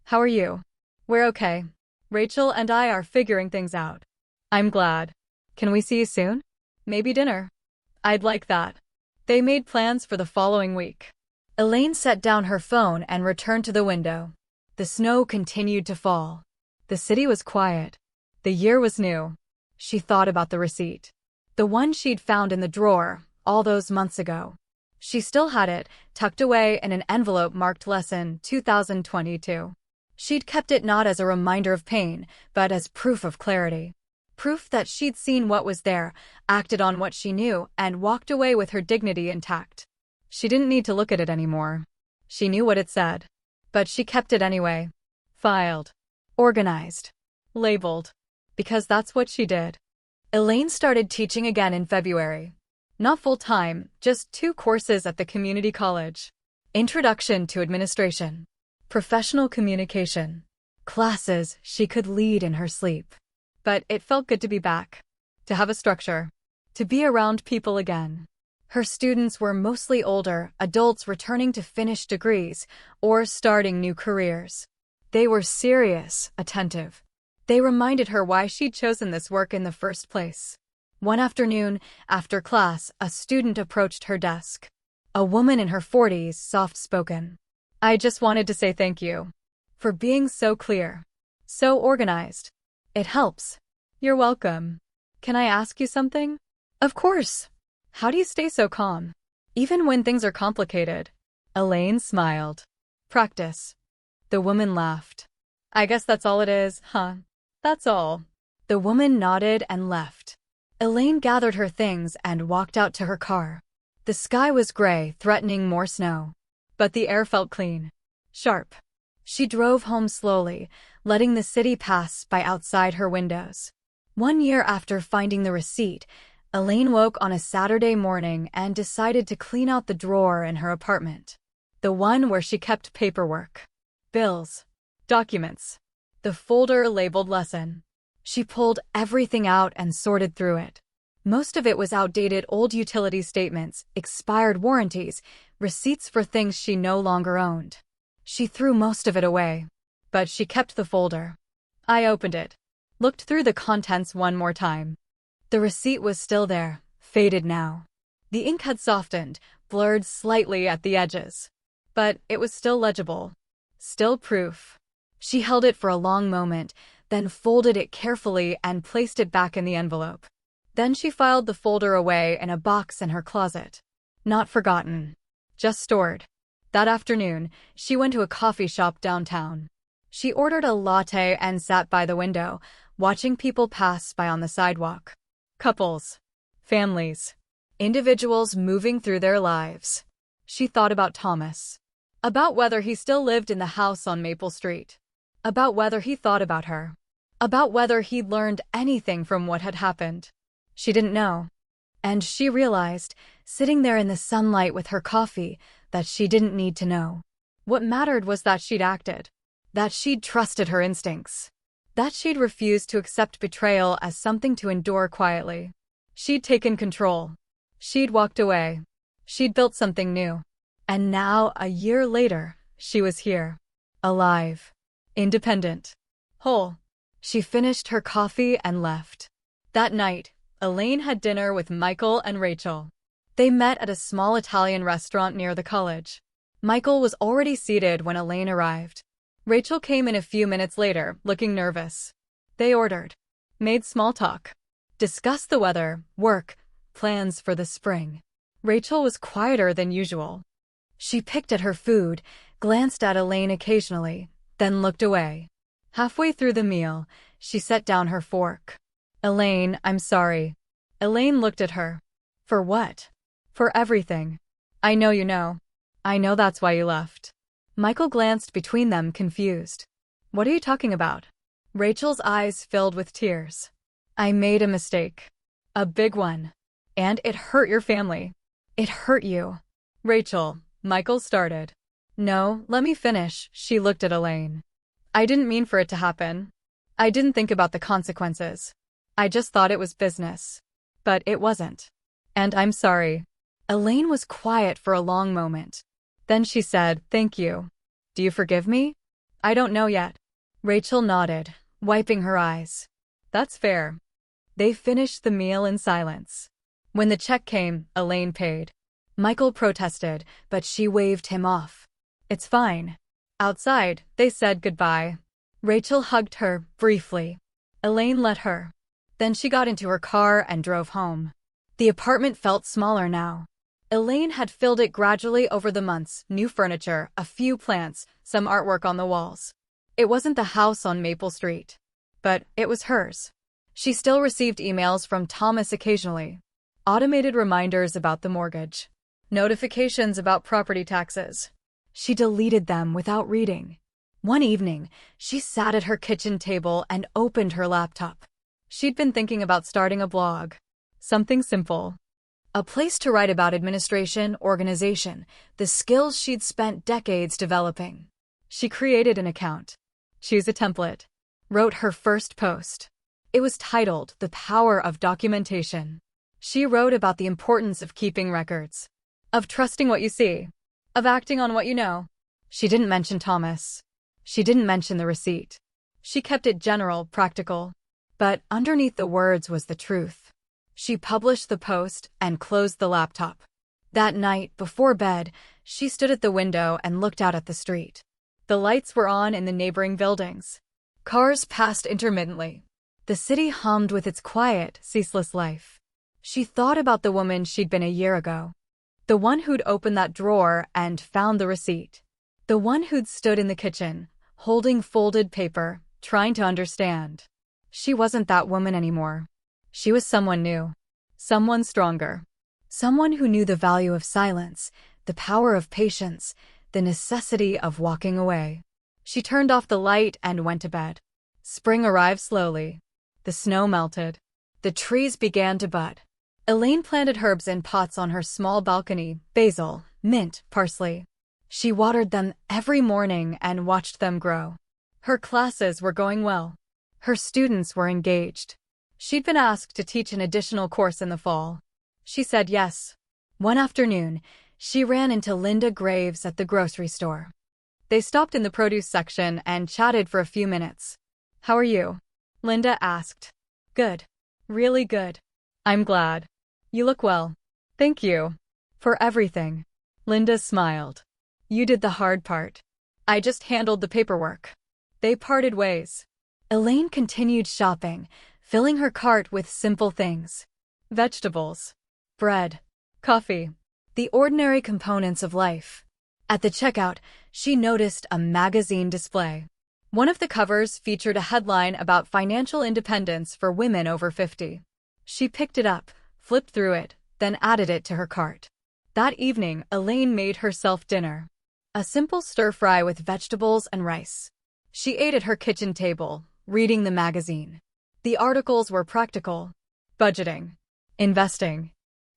How are you? We're okay. Rachel and I are figuring things out. I'm glad. Can we see you soon? Maybe dinner. I'd like that. They made plans for the following week. Elaine set down her phone and returned to the window. The snow continued to fall. The city was quiet. The year was new. She thought about the receipt. The one she'd found in the drawer, all those months ago. She still had it, tucked away in an envelope marked Lesson 2022. She'd kept it not as a reminder of pain, but as proof of clarity. Proof that she'd seen what was there, acted on what she knew, and walked away with her dignity intact. She didn't need to look at it anymore. She knew what it said. But she kept it anyway. Filed. Organized. Labeled. Because that's what she did. Elaine started teaching again in February. Not full-time, just 2 courses at the community college. Introduction to Administration. Professional Communication. Classes she could lead in her sleep. But it felt good to be back. To have a structure. To be around people again. Her students were mostly older, adults returning to finish degrees or starting new careers. They were serious, attentive. They reminded her why she'd chosen this work in the first place. One afternoon, after class, a student approached her desk. A woman in her 40s, soft-spoken. I just wanted to say thank you. For being so clear. So organized. It helps. You're welcome. Can I ask you something? Of course. How do you stay so calm? Even when things are complicated. Elaine smiled. Practice. The woman laughed. I guess that's all it is, huh? That's all. The woman nodded and left. Elaine gathered her things and walked out to her car. The sky was gray, threatening more snow. But the air felt clean. Sharp. She drove home slowly, letting the city pass by outside her windows. 1 year after finding the receipt, Elaine woke on a Saturday morning and decided to clean out the drawer in her apartment. The one where she kept paperwork. Bills. Documents. The folder labeled lesson. She pulled everything out and sorted through it. Most of it was outdated old utility statements, expired warranties, receipts for things she no longer owned. She threw most of it away. But she kept the folder. I opened it. Looked through the contents one more time. The receipt was still there, faded now. The ink had softened, blurred slightly at the edges. But it was still legible. Still proof. She held it for a long moment, then folded it carefully and placed it back in the envelope. Then she filed the folder away in a box in her closet. Not forgotten. Just stored. That afternoon, she went to a coffee shop downtown. She ordered a latte and sat by the window, watching people pass by on the sidewalk. Couples. Families. Individuals moving through their lives. She thought about Thomas. About whether he still lived in the house on Maple Street. About whether he thought about her. About whether he'd learned anything from what had happened. She didn't know. And she realized, sitting there in the sunlight with her coffee, that she didn't need to know. What mattered was that she'd acted. That she'd trusted her instincts. That she'd refused to accept betrayal as something to endure quietly. She'd taken control. She'd walked away. She'd built something new. And now, a year later, she was here. Alive. Independent. Whole. She finished her coffee and left. That night, Elaine had dinner with Michael and Rachel. They met at a small Italian restaurant near the college. Michael was already seated when Elaine arrived. Rachel came in a few minutes later, looking nervous. They ordered. Made small talk. Discussed the weather, work, plans for the spring. Rachel was quieter than usual. She picked at her food, glanced at Elaine occasionally, then looked away. Halfway through the meal, she set down her fork. Elaine, I'm sorry. Elaine looked at her. For what? For everything. I know you know. I know that's why you left. Michael glanced between them, confused. What are you talking about? Rachel's eyes filled with tears. I made a mistake. A big one. And it hurt your family. It hurt you. Rachel, Michael started. No, let me finish. She looked at Elaine. I didn't mean for it to happen. I didn't think about the consequences. I just thought it was business. But it wasn't. And I'm sorry. Elaine was quiet for a long moment. Then she said, thank you. Do you forgive me? I don't know yet. Rachel nodded, wiping her eyes. That's fair. They finished the meal in silence. When the check came, Elaine paid. Michael protested, but she waved him off. It's fine. Outside, they said goodbye. Rachel hugged her, briefly. Elaine let her. Then she got into her car and drove home. The apartment felt smaller now. Elaine had filled it gradually over the months, new furniture, a few plants, some artwork on the walls. It wasn't the house on Maple Street. But it was hers. She still received emails from Thomas occasionally. Automated reminders about the mortgage. Notifications about property taxes. She deleted them without reading. One evening, she sat at her kitchen table and opened her laptop. She'd been thinking about starting a blog. Something simple. A place to write about administration, organization, the skills she'd spent decades developing. She created an account. Choose a template. Wrote her first post. It was titled, The Power of Documentation. She wrote about the importance of keeping records. Of trusting what you see. Of acting on what you know. She didn't mention Thomas. She didn't mention the receipt. She kept it general, practical. But underneath the words was the truth. She published the post and closed the laptop. That night, before bed, she stood at the window and looked out at the street. The lights were on in the neighboring buildings. Cars passed intermittently. The city hummed with its quiet, ceaseless life. She thought about the woman she'd been a year ago. The one who'd opened that drawer and found the receipt. The one who'd stood in the kitchen, holding folded paper, trying to understand. She wasn't that woman anymore. She was someone new. Someone stronger. Someone who knew the value of silence, the power of patience, the necessity of walking away. She turned off the light and went to bed. Spring arrived slowly. The snow melted. The trees began to bud. Elaine planted herbs in pots on her small balcony: basil, mint, parsley. She watered them every morning and watched them grow. Her classes were going well. Her students were engaged. She'd been asked to teach an additional course in the fall. She said yes. One afternoon, she ran into Linda Graves at the grocery store. They stopped in the produce section and chatted for a few minutes. "How are you?" Linda asked. "Good. Really good. I'm glad. You look well." "Thank you. For everything." Linda smiled. "You did the hard part. I just handled the paperwork." They parted ways. Elaine continued shopping, filling her cart with simple things. Vegetables, bread, coffee, the ordinary components of life. At the checkout, she noticed a magazine display. One of the covers featured a headline about financial independence for women over 50. She picked it up, flipped through it, then added it to her cart. That evening, Elaine made herself dinner. A simple stir-fry with vegetables and rice. She ate at her kitchen table, reading the magazine. The articles were practical. Budgeting, investing,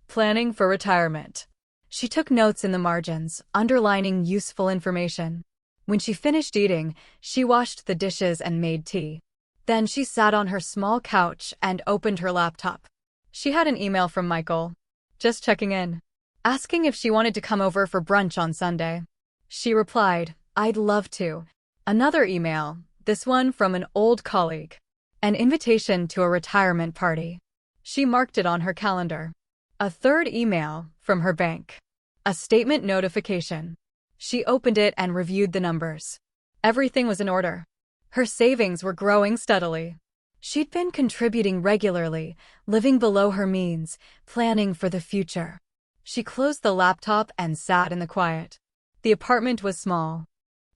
planning for retirement. She took notes in the margins, underlining useful information. When she finished eating, she washed the dishes and made tea. Then she sat on her small couch and opened her laptop. She had an email from Michael. Just checking in. Asking if she wanted to come over for brunch on Sunday. She replied, "I'd love to." Another email, this one from an old colleague. An invitation to a retirement party. She marked it on her calendar. A third email, from her bank. A statement notification. She opened it and reviewed the numbers. Everything was in order. Her savings were growing steadily. She'd been contributing regularly, living below her means, planning for the future. She closed the laptop and sat in the quiet. The apartment was small.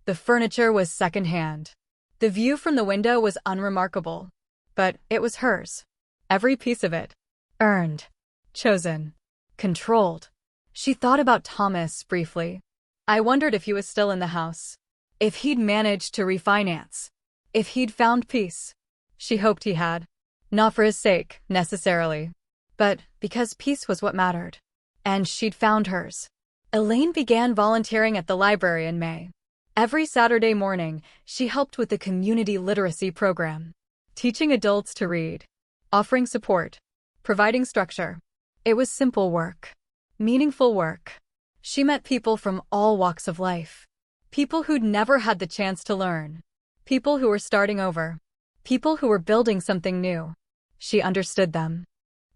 The furniture was secondhand. The view from the window was unremarkable. But it was hers. Every piece of it. Earned. Chosen. Controlled. She thought about Thomas briefly. I wondered if he was still in the house. If he'd managed to refinance. If he'd found peace. She hoped he had. Not for his sake, necessarily. But because peace was what mattered. And she'd found hers. Elaine began volunteering at the library in May. Every Saturday morning, she helped with the community literacy program. Teaching adults to read. Offering support. Providing structure. It was simple work. Meaningful work. She met people from all walks of life. People who'd never had the chance to learn. People who were starting over. People who were building something new. She understood them.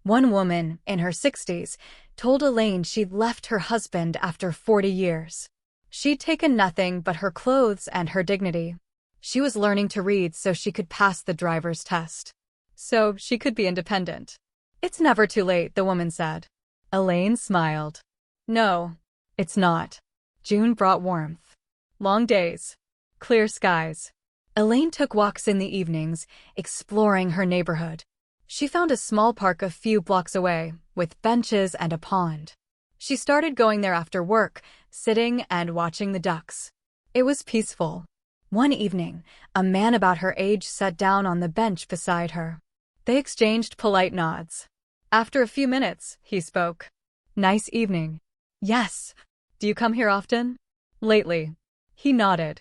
One woman, in her 60s, told Elaine she'd left her husband after 40 years. She'd taken nothing but her clothes and her dignity. She was learning to read so she could pass the driver's test. So she could be independent. It's never too late, the woman said. Elaine smiled. No, it's not. June brought warmth. Long days. Clear skies. Elaine took walks in the evenings, exploring her neighborhood. She found a small park a few blocks away, with benches and a pond. She started going there after work, sitting and watching the ducks. It was peaceful. One evening, a man about her age sat down on the bench beside her. They exchanged polite nods. After a few minutes, he spoke. Nice evening. Yes. Do you come here often? Lately. He nodded.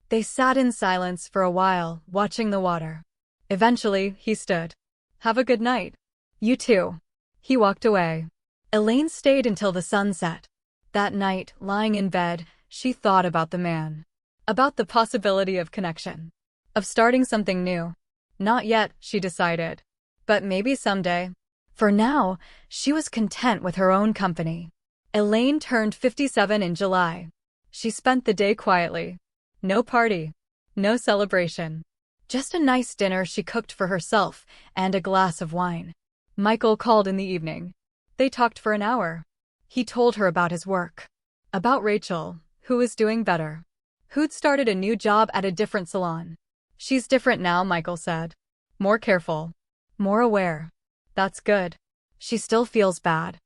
They sat in silence for a while, watching the water. Eventually, he stood. Have a good night. You too. He walked away. Elaine stayed until the sun set. That night, lying in bed, she thought about the man. About the possibility of connection. Of starting something new. Not yet, she decided. But maybe someday. For now, she was content with her own company. Elaine turned 57 in July. She spent the day quietly. No party. No celebration. Just a nice dinner she cooked for herself and a glass of wine. Michael called in the evening. They talked for an hour. He told her about his work. About Rachel, who was doing better. Who'd started a new job at a different salon. She's different now, Michael said. More careful. More aware. That's good. She still feels bad.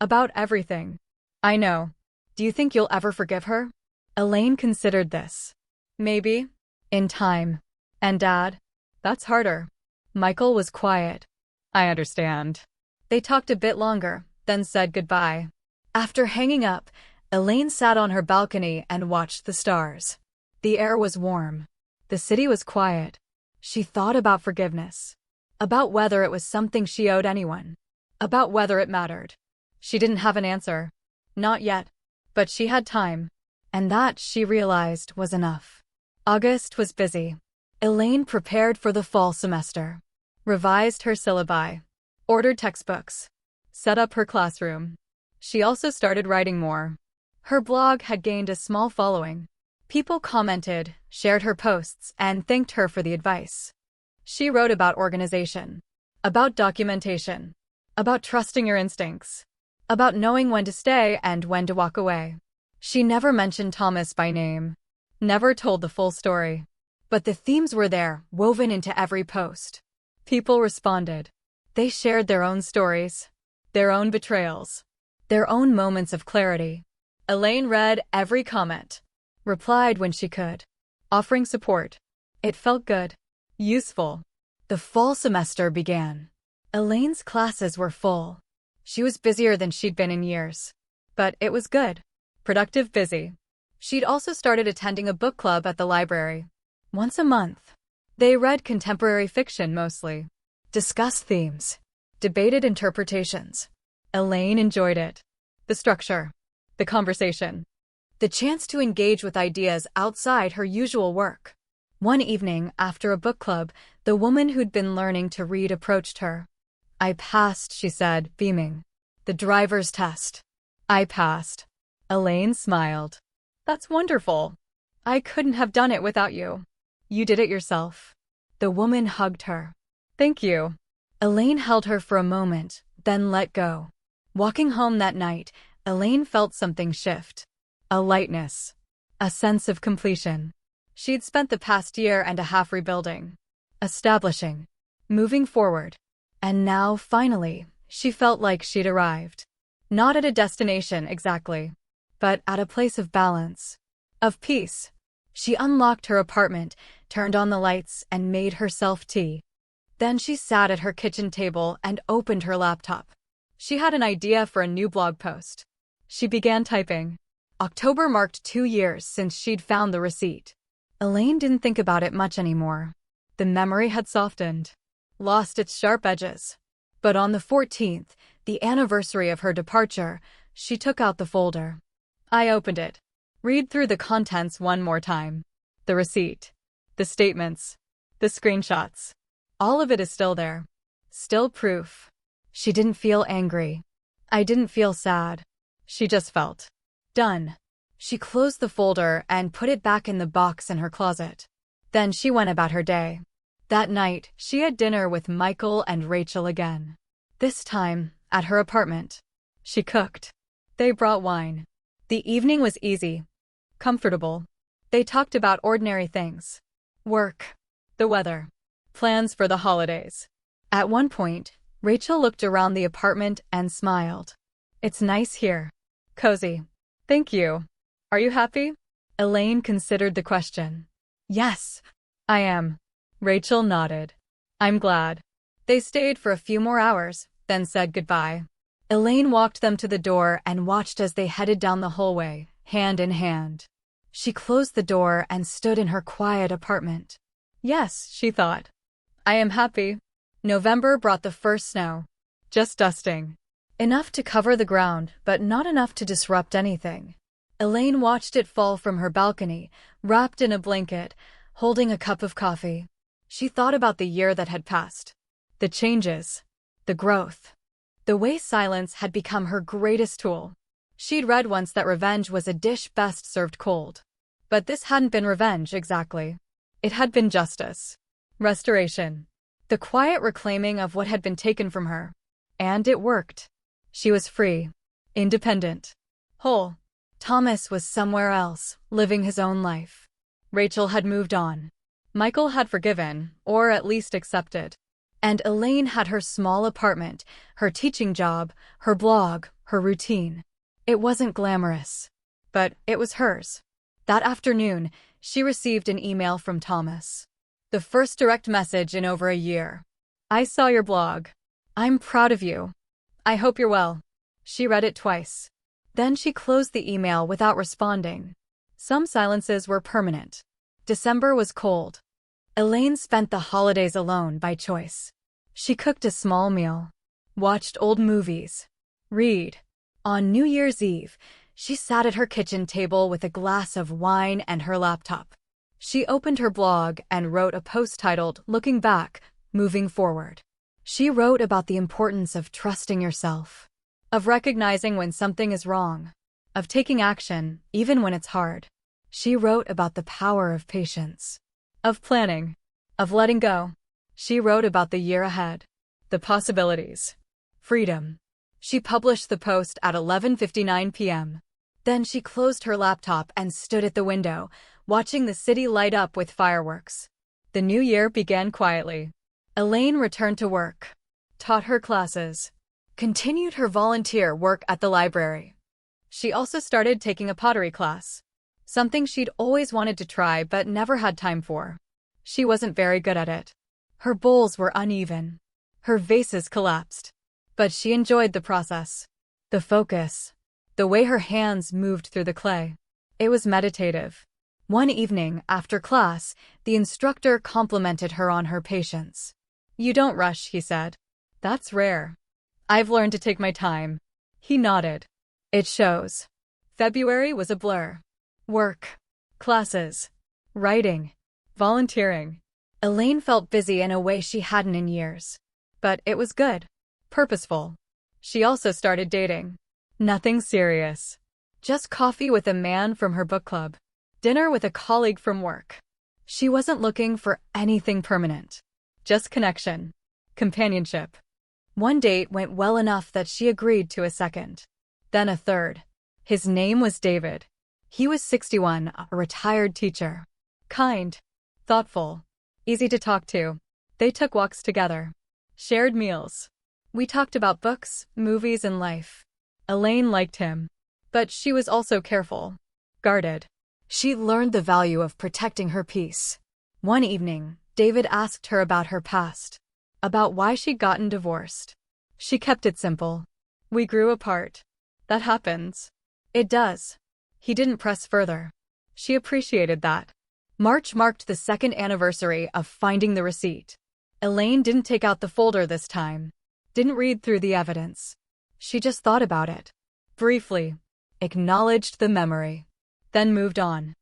About everything. I know. Do you think you'll ever forgive her? Elaine considered this. Maybe. In time. And Dad? That's harder. Michael was quiet. I understand. They talked a bit longer, then said goodbye. After hanging up, Elaine sat on her balcony and watched the stars. The air was warm. The city was quiet. She thought about forgiveness. About whether it was something she owed anyone. About whether it mattered. She didn't have an answer. Not yet. But she had time. And that, she realized, was enough. August was busy. Elaine prepared for the fall semester. Revised her syllabi. Ordered textbooks. Set up her classroom. She also started writing more. Her blog had gained a small following. People commented, shared her posts, and thanked her for the advice. She wrote about organization. About documentation. About trusting your instincts. About knowing when to stay and when to walk away. She never mentioned Thomas by name. Never told the full story. But the themes were there, woven into every post. People responded. They shared their own stories. Their own betrayals. Their own moments of clarity. Elaine read every comment. Replied when she could. Offering support. It felt good. Useful. The fall semester began. Elaine's classes were full. She was busier than she'd been in years. But it was good. Productive busy. She'd also started attending a book club at the library. Once a month. They read contemporary fiction mostly. Discussed themes. Debated interpretations. Elaine enjoyed it. The structure. The conversation. The chance to engage with ideas outside her usual work. One evening, after a book club, the woman who'd been learning to read approached her. I passed, she said, beaming. The driver's test. I passed. Elaine smiled. That's wonderful. I couldn't have done it without you. You did it yourself. The woman hugged her. Thank you. Elaine held her for a moment, then let go. Walking home that night, Elaine felt something shift. A lightness. A sense of completion. She'd spent the past year and a half rebuilding. Establishing. Moving forward. And now, finally, she felt like she'd arrived. Not at a destination exactly, but at a place of balance. Of peace. She unlocked her apartment, turned on the lights, and made herself tea. Then she sat at her kitchen table and opened her laptop. She had an idea for a new blog post. She began typing. October marked 2 years since she'd found the receipt. Elaine didn't think about it much anymore. The memory had softened. Lost its sharp edges. But on the 14th, the anniversary of her departure, she took out the folder. I opened it. Read through the contents one more time. The receipt. The statements. The screenshots. All of it is still there. Still proof. She didn't feel angry. I didn't feel sad. She just felt done. She closed the folder and put it back in the box in her closet. Then she went about her day. That night, she had dinner with Michael and Rachel again. This time, at her apartment. She cooked. They brought wine. The evening was easy. Comfortable. They talked about ordinary things. Work. The weather. Plans for the holidays. At one point, Rachel looked around the apartment and smiled. It's nice here. Cozy. Thank you. Are you happy? Elaine considered the question. Yes, I am. Rachel nodded. I'm glad. They stayed for a few more hours, then said goodbye. Elaine walked them to the door and watched as they headed down the hallway, hand in hand. She closed the door and stood in her quiet apartment. Yes, she thought. I am happy. November brought the first snow. Just dusting. Enough to cover the ground, but not enough to disrupt anything. Elaine watched it fall from her balcony, wrapped in a blanket, holding a cup of coffee. She thought about the year that had passed. The changes. The growth. The way silence had become her greatest tool. She'd read once that revenge was a dish best served cold. But this hadn't been revenge exactly. It had been justice. Restoration. The quiet reclaiming of what had been taken from her. And it worked. She was free. Independent. Whole. Thomas was somewhere else, living his own life. Rachel had moved on. Michael had forgiven, or at least accepted. And Elaine had her small apartment, her teaching job, her blog, her routine. It wasn't glamorous, but it was hers. That afternoon, she received an email from Thomas. The first direct message in over a year. "I saw your blog. I'm proud of you. I hope you're well." She read it twice. Then she closed the email without responding. Some silences were permanent. December was cold. Elaine spent the holidays alone by choice. She cooked a small meal, watched old movies, read. On New Year's Eve, she sat at her kitchen table with a glass of wine and her laptop. She opened her blog and wrote a post titled, "Looking Back, Moving Forward." She wrote about the importance of trusting yourself, of recognizing when something is wrong, of taking action, even when it's hard. She wrote about the power of patience, of planning, of letting go. She wrote about the year ahead, the possibilities, freedom. She published the post at 11:59 p.m. Then she closed her laptop and stood at the window, watching the city light up with fireworks. The new year began quietly. Elaine returned to work, taught her classes, continued her volunteer work at the library. She also started taking a pottery class, something she'd always wanted to try but never had time for. She wasn't very good at it. Her bowls were uneven. Her vases collapsed. But she enjoyed the process. The focus. The way her hands moved through the clay. It was meditative. One evening, after class, the instructor complimented her on her patience. "You don't rush," he said. "That's rare." "I've learned to take my time." He nodded. "It shows." February was a blur. Work. Classes. Writing. Volunteering. Elaine felt busy in a way she hadn't in years. But it was good. Purposeful. She also started dating. Nothing serious. Just coffee with a man from her book club. Dinner with a colleague from work. She wasn't looking for anything permanent. Just connection. Companionship. One date went well enough that she agreed to a second. Then a third. His name was David. He was 61, a retired teacher. Kind. Thoughtful. Easy to talk to. They took walks together. Shared meals. We talked about books, movies, and life. Elaine liked him. But she was also careful. Guarded. She learned the value of protecting her peace. One evening, David asked her about her past. About why she'd gotten divorced. She kept it simple. "We grew apart." "That happens." "It does." He didn't press further. She appreciated that. March marked the second anniversary of finding the receipt. Elaine didn't take out the folder this time. Didn't read through the evidence. She just thought about it. Briefly. Acknowledged the memory. Then moved on.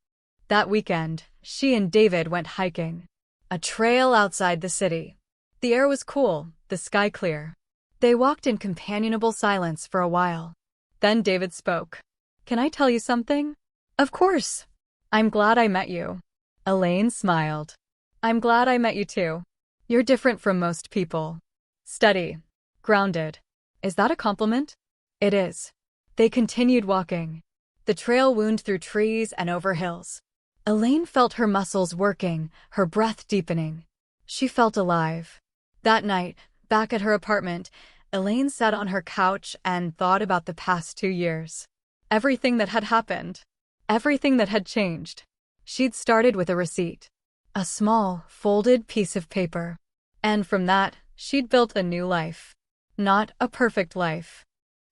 That weekend, she and David went hiking. A trail outside the city. The air was cool, the sky clear. They walked in companionable silence for a while. Then David spoke. "Can I tell you something?" "Of course." "I'm glad I met you." Elaine smiled. "I'm glad I met you too. You're different from most people. Steady. Grounded." "Is that a compliment?" "It is." They continued walking. The trail wound through trees and over hills. Elaine felt her muscles working, her breath deepening. She felt alive. That night, back at her apartment, Elaine sat on her couch and thought about the past 2 years. Everything that had happened. Everything that had changed. She'd started with a receipt. A small, folded piece of paper. And from that, she'd built a new life. Not a perfect life,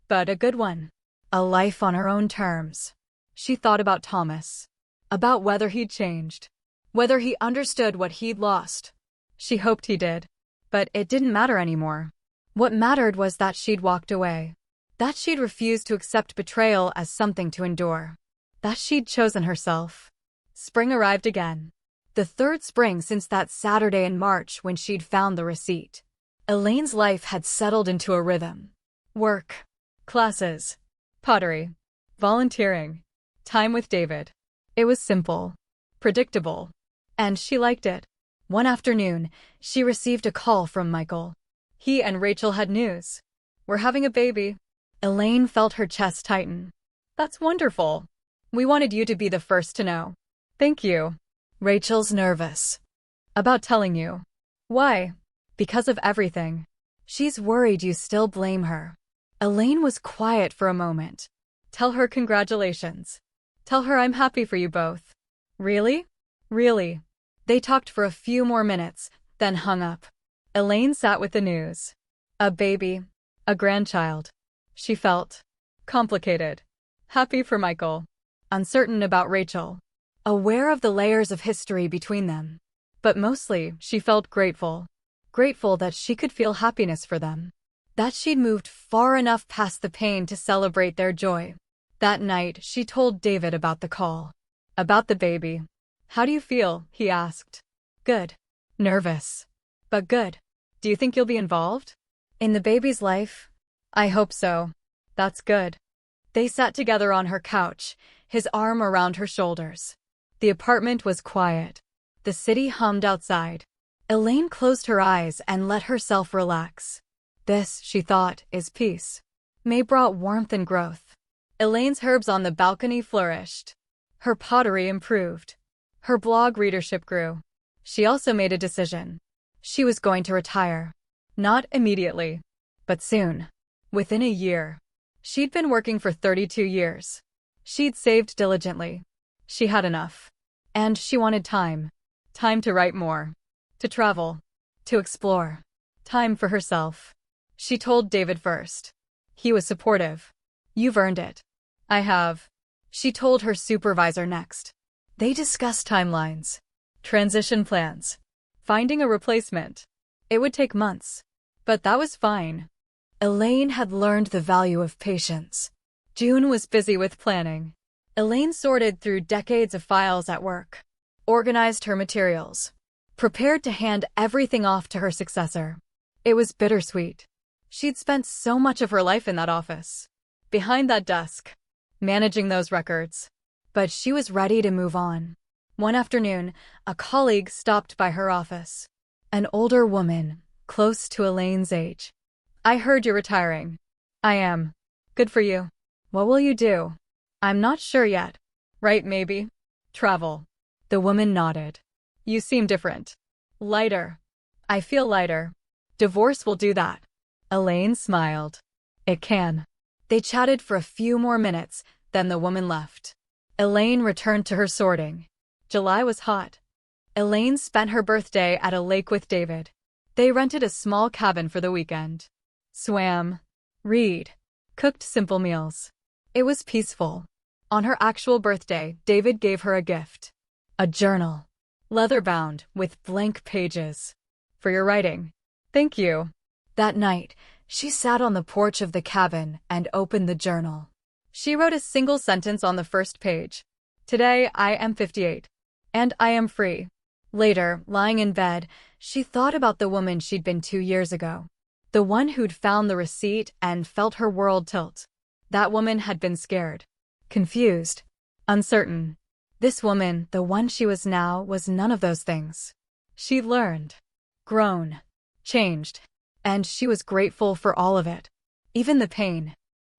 but a good one. A life on her own terms. She thought about Thomas. About whether he'd changed. Whether he understood what he'd lost. She hoped he did. But it didn't matter anymore. What mattered was that she'd walked away. That she'd refused to accept betrayal as something to endure. That she'd chosen herself. Spring arrived again. The third spring since that Saturday in March when she'd found the receipt. Elaine's life had settled into a rhythm. Work. Classes. Pottery. Volunteering. Time with David. It was simple. Predictable. And she liked it. One afternoon, she received a call from Michael. He and Rachel had news. "We're having a baby." Elaine felt her chest tighten. "That's wonderful. We wanted you to be the first to know." "Thank you." Rachel's nervous. "About telling you." "Why?" Because of everything. She's worried you still blame her. Elaine was quiet for a moment. Tell her congratulations. Tell her I'm happy for you both. Really? Really? They talked for a few more minutes, then hung up. Elaine sat with the news. A baby. A grandchild. She felt complicated. Happy for Michael. Uncertain about Rachel. Aware of the layers of history between them. But mostly, she felt grateful. Grateful that she could feel happiness for them. That she'd moved far enough past the pain to celebrate their joy. That night, she told David about the call. About the baby. How do you feel? He asked. Good. Nervous. But good. Do you think you'll be involved? In the baby's life? I hope so. That's good. They sat together on her couch, his arm around her shoulders. The apartment was quiet. The city hummed outside. Elaine closed her eyes and let herself relax. This, she thought, is peace. May brought warmth and growth. Elaine's herbs on the balcony flourished. Her pottery improved. Her blog readership grew. She also made a decision. She was going to retire. Not immediately, but soon. Within a year. She'd been working for 32 years. She'd saved diligently. She had enough. And she wanted time. Time to write more. To travel. To explore. Time for herself. She told David first. He was supportive. You've earned it. I have. She told her supervisor next. They discussed timelines. Transition plans. Finding a replacement. It would take months. But that was fine. Elaine had learned the value of patience. June was busy with planning. Elaine sorted through decades of files at work. Organized her materials. Prepared to hand everything off to her successor. It was bittersweet. She'd spent so much of her life in that office. Behind that desk. Managing those records. But she was ready to move on. One afternoon, a colleague stopped by her office. An older woman, close to Elaine's age. I heard you're retiring. I am. Good for you. What will you do? I'm not sure yet. Right, maybe? Travel. The woman nodded. You seem different. Lighter. I feel lighter. Divorce will do that. Elaine smiled. It can. They chatted for a few more minutes, then the woman left. Elaine returned to her sorting. July was hot. Elaine spent her birthday at a lake with David. They rented a small cabin for the weekend. Swam. Read. Cooked simple meals. It was peaceful. On her actual birthday, David gave her a gift. A journal. Leather-bound, with blank pages. For your writing. Thank you. That night, she sat on the porch of the cabin and opened the journal. She wrote a single sentence on the first page. Today, I am 58. And I am free. Later, lying in bed, she thought about the woman she'd been 2 years ago. The one who'd found the receipt and felt her world tilt. That woman had been scared. Confused. Uncertain. This woman, the one she was now, was none of those things. She'd learned. Grown. Changed. And she was grateful for all of it. Even the pain.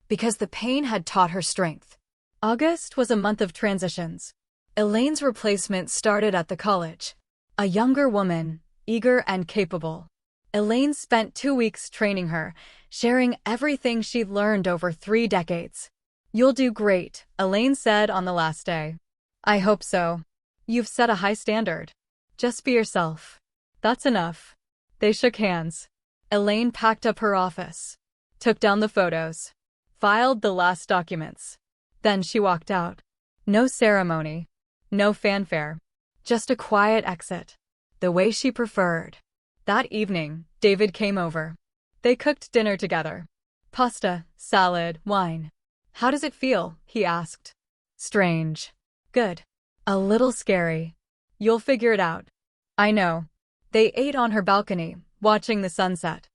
Because the pain had taught her strength. August was a month of transitions. Elaine's replacement started at the college. A younger woman, eager and capable. Elaine spent 2 weeks training her, sharing everything she'd learned over 3 decades. You'll do great, Elaine said on the last day. I hope so. You've set a high standard. Just be yourself. That's enough. They shook hands. Elaine packed up her office. Took down the photos. Filed the last documents. Then she walked out. No ceremony. No fanfare. Just a quiet exit. The way she preferred. That evening, David came over. They cooked dinner together. Pasta, salad, wine. How does it feel? He asked. Strange. Good. A little scary. You'll figure it out. I know. They ate on her balcony, watching the sunset.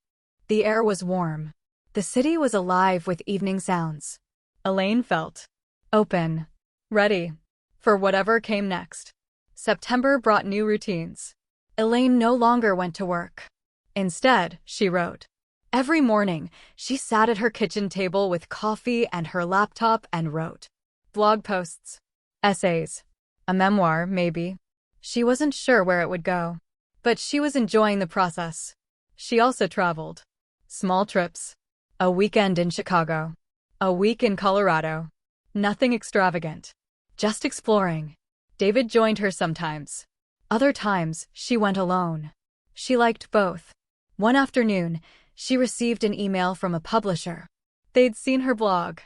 The air was warm. The city was alive with evening sounds. Elaine felt open. Ready. For whatever came next. September brought new routines. Elaine no longer went to work. Instead, she wrote. Every morning, she sat at her kitchen table with coffee and her laptop and wrote. Blog posts. Essays. A memoir, maybe. She wasn't sure where it would go. But she was enjoying the process. She also traveled. Small trips. A weekend in Chicago. A week in Colorado. Nothing extravagant. Just exploring. David joined her sometimes. Other times, she went alone. She liked both. One afternoon, she received an email from a publisher. They'd seen her blog.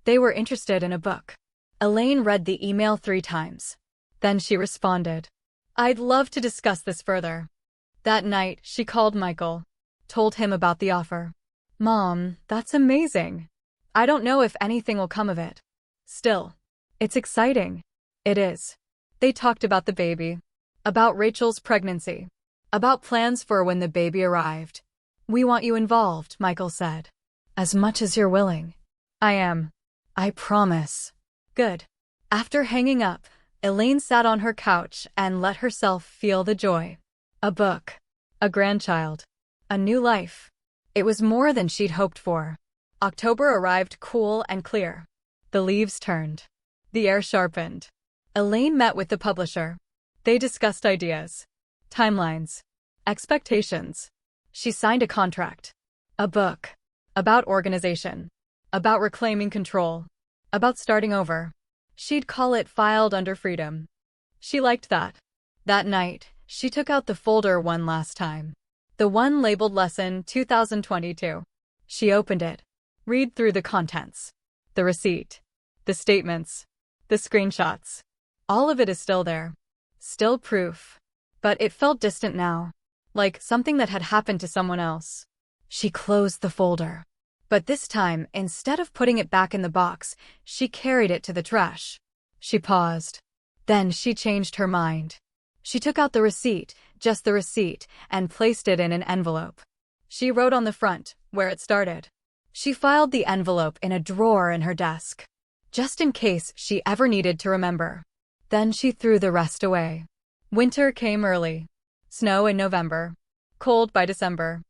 They were interested in a book. Elaine read the email 3 times. Then she responded, "I'd love to discuss this further." That night, she called Michael. Told him about the offer. "Mom, that's amazing. I don't know if anything will come of it. Still, it's exciting." It is. They talked about the baby. About Rachel's pregnancy. About plans for when the baby arrived. "We want you involved," Michael said. "As much as you're willing." "I am. I promise." Good. After hanging up, Elaine sat on her couch and let herself feel the joy. A book. A grandchild. A new life. It was more than she'd hoped for. October arrived cool and clear. The leaves turned. The air sharpened. Elaine met with the publisher. They discussed ideas. Timelines. Expectations. She signed a contract. A book. About organization. About reclaiming control. About starting over. She'd call it Filed Under Freedom. She liked that. That night, she took out the folder one last time. The one labeled Lesson 2022. She opened it. Read through the contents. The receipt. The statements. The screenshots. All of it is still there. Still proof. But it felt distant now. Like something that had happened to someone else. She closed the folder. But this time, instead of putting it back in the box, she carried it to the trash. She paused. Then she changed her mind. She took out the receipt, just the receipt, and placed it in an envelope. She wrote on the front, where it started. She filed the envelope in a drawer in her desk. Just in case she ever needed to remember. Then she threw the rest away. Winter came early. Snow in November. Cold by December.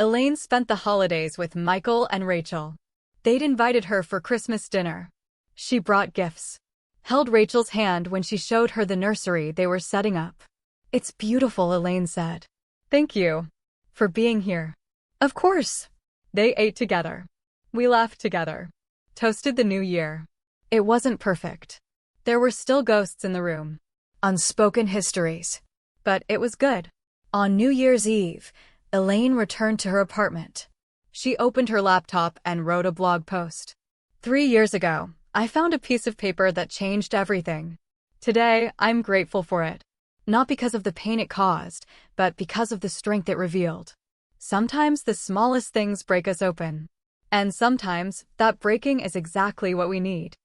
Elaine spent the holidays with Michael and Rachel. They'd invited her for Christmas dinner. She brought gifts. Held Rachel's hand when she showed her the nursery they were setting up. "It's beautiful," Elaine said. "Thank you. For being here." "Of course." They ate together. We laughed together. Toasted the new year. It wasn't perfect. There were still ghosts in the room. Unspoken histories. But it was good. On New Year's Eve, Elaine returned to her apartment. She opened her laptop and wrote a blog post. 3 years ago, I found a piece of paper that changed everything. Today, I'm grateful for it. Not because of the pain it caused, but because of the strength it revealed. Sometimes the smallest things break us open. And sometimes, that breaking is exactly what we need.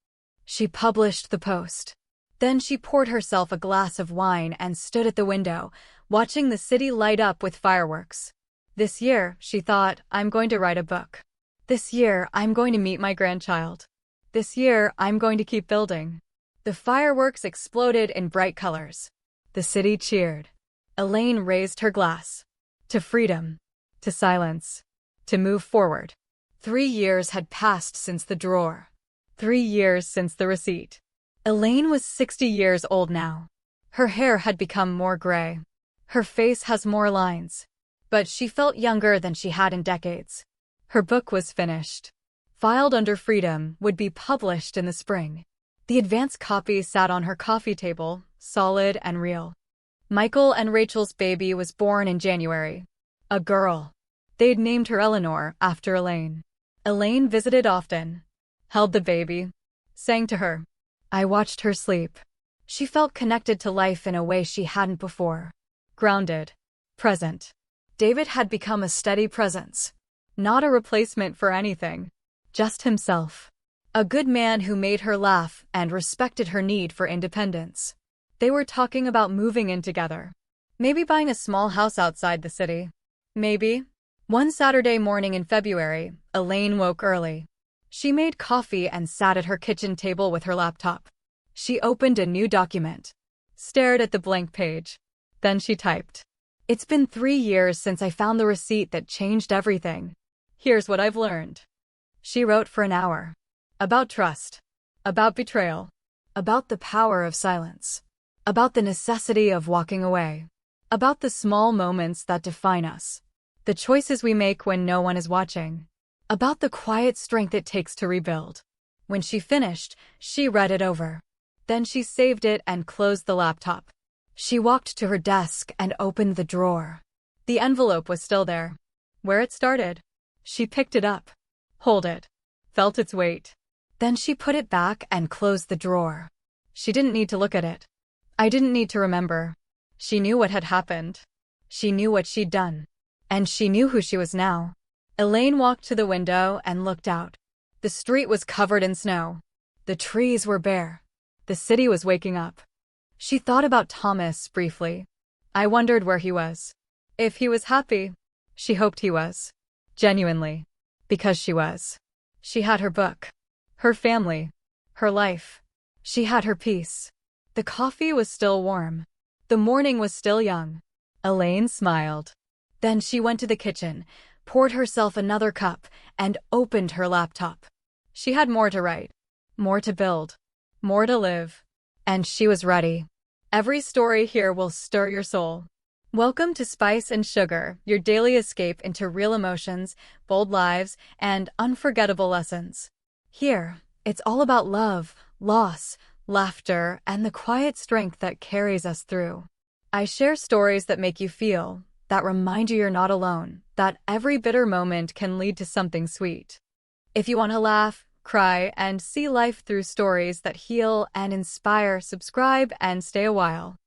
She published the post. Then she poured herself a glass of wine and stood at the window, watching the city light up with fireworks. This year, she thought, I'm going to write a book. This year, I'm going to meet my grandchild. This year, I'm going to keep building. The fireworks exploded in bright colors. The city cheered. Elaine raised her glass. To freedom. To silence. To move forward. 3 years had passed since the drawer. 3 years since the receipt. Elaine was 60 years old now. Her hair had become more gray. Her face has more lines. But she felt younger than she had in decades. Her book was finished. Filed Under Freedom would be published in the spring. The advance copy sat on her coffee table, solid and real. Michael and Rachel's baby was born in January. A girl. They'd named her Eleanor after Elaine. Elaine visited often. Held the baby. Sang to her. I watched her sleep. She felt connected to life in a way she hadn't before. Grounded. Present. David had become a steady presence. Not a replacement for anything. Just himself. A good man who made her laugh and respected her need for independence. They were talking about moving in together. Maybe buying a small house outside the city. Maybe. One Saturday morning in February, Elaine woke early. She made coffee and sat at her kitchen table with her laptop. She opened a new document. Stared at the blank page. Then she typed. It's been 3 years since I found the receipt that changed everything. Here's what I've learned. She wrote for an hour. About trust. About betrayal. About the power of silence. About the necessity of walking away. About the small moments that define us. The choices we make when no one is watching. About the quiet strength it takes to rebuild. When she finished, she read it over. Then she saved it and closed the laptop. She walked to her desk and opened the drawer. The envelope was still there. Where it started. She picked it up. Hold it. Felt its weight. Then she put it back and closed the drawer. She didn't need to look at it. I didn't need to remember. She knew what had happened. She knew what she'd done. And she knew who she was now. Elaine walked to the window and looked out. The street was covered in snow. The trees were bare. The city was waking up. She thought about Thomas briefly. I wondered where he was. If he was happy. She hoped he was. Genuinely. Because she was. She had her book. Her family. Her life. She had her peace. The coffee was still warm. The morning was still young. Elaine smiled. Then she went to the kitchen, poured herself another cup, and opened her laptop. She had more to write. More to build. More to live. And she was ready. Every story here will stir your soul. Welcome to Spice and Sugar, your daily escape into real emotions, bold lives, and unforgettable lessons. Here, it's all about love, loss, laughter, and the quiet strength that carries us through. I share stories that make you feel, that remind you you're not alone, that every bitter moment can lead to something sweet. If you want to laugh, cry, and see life through stories that heal and inspire, subscribe and stay a while.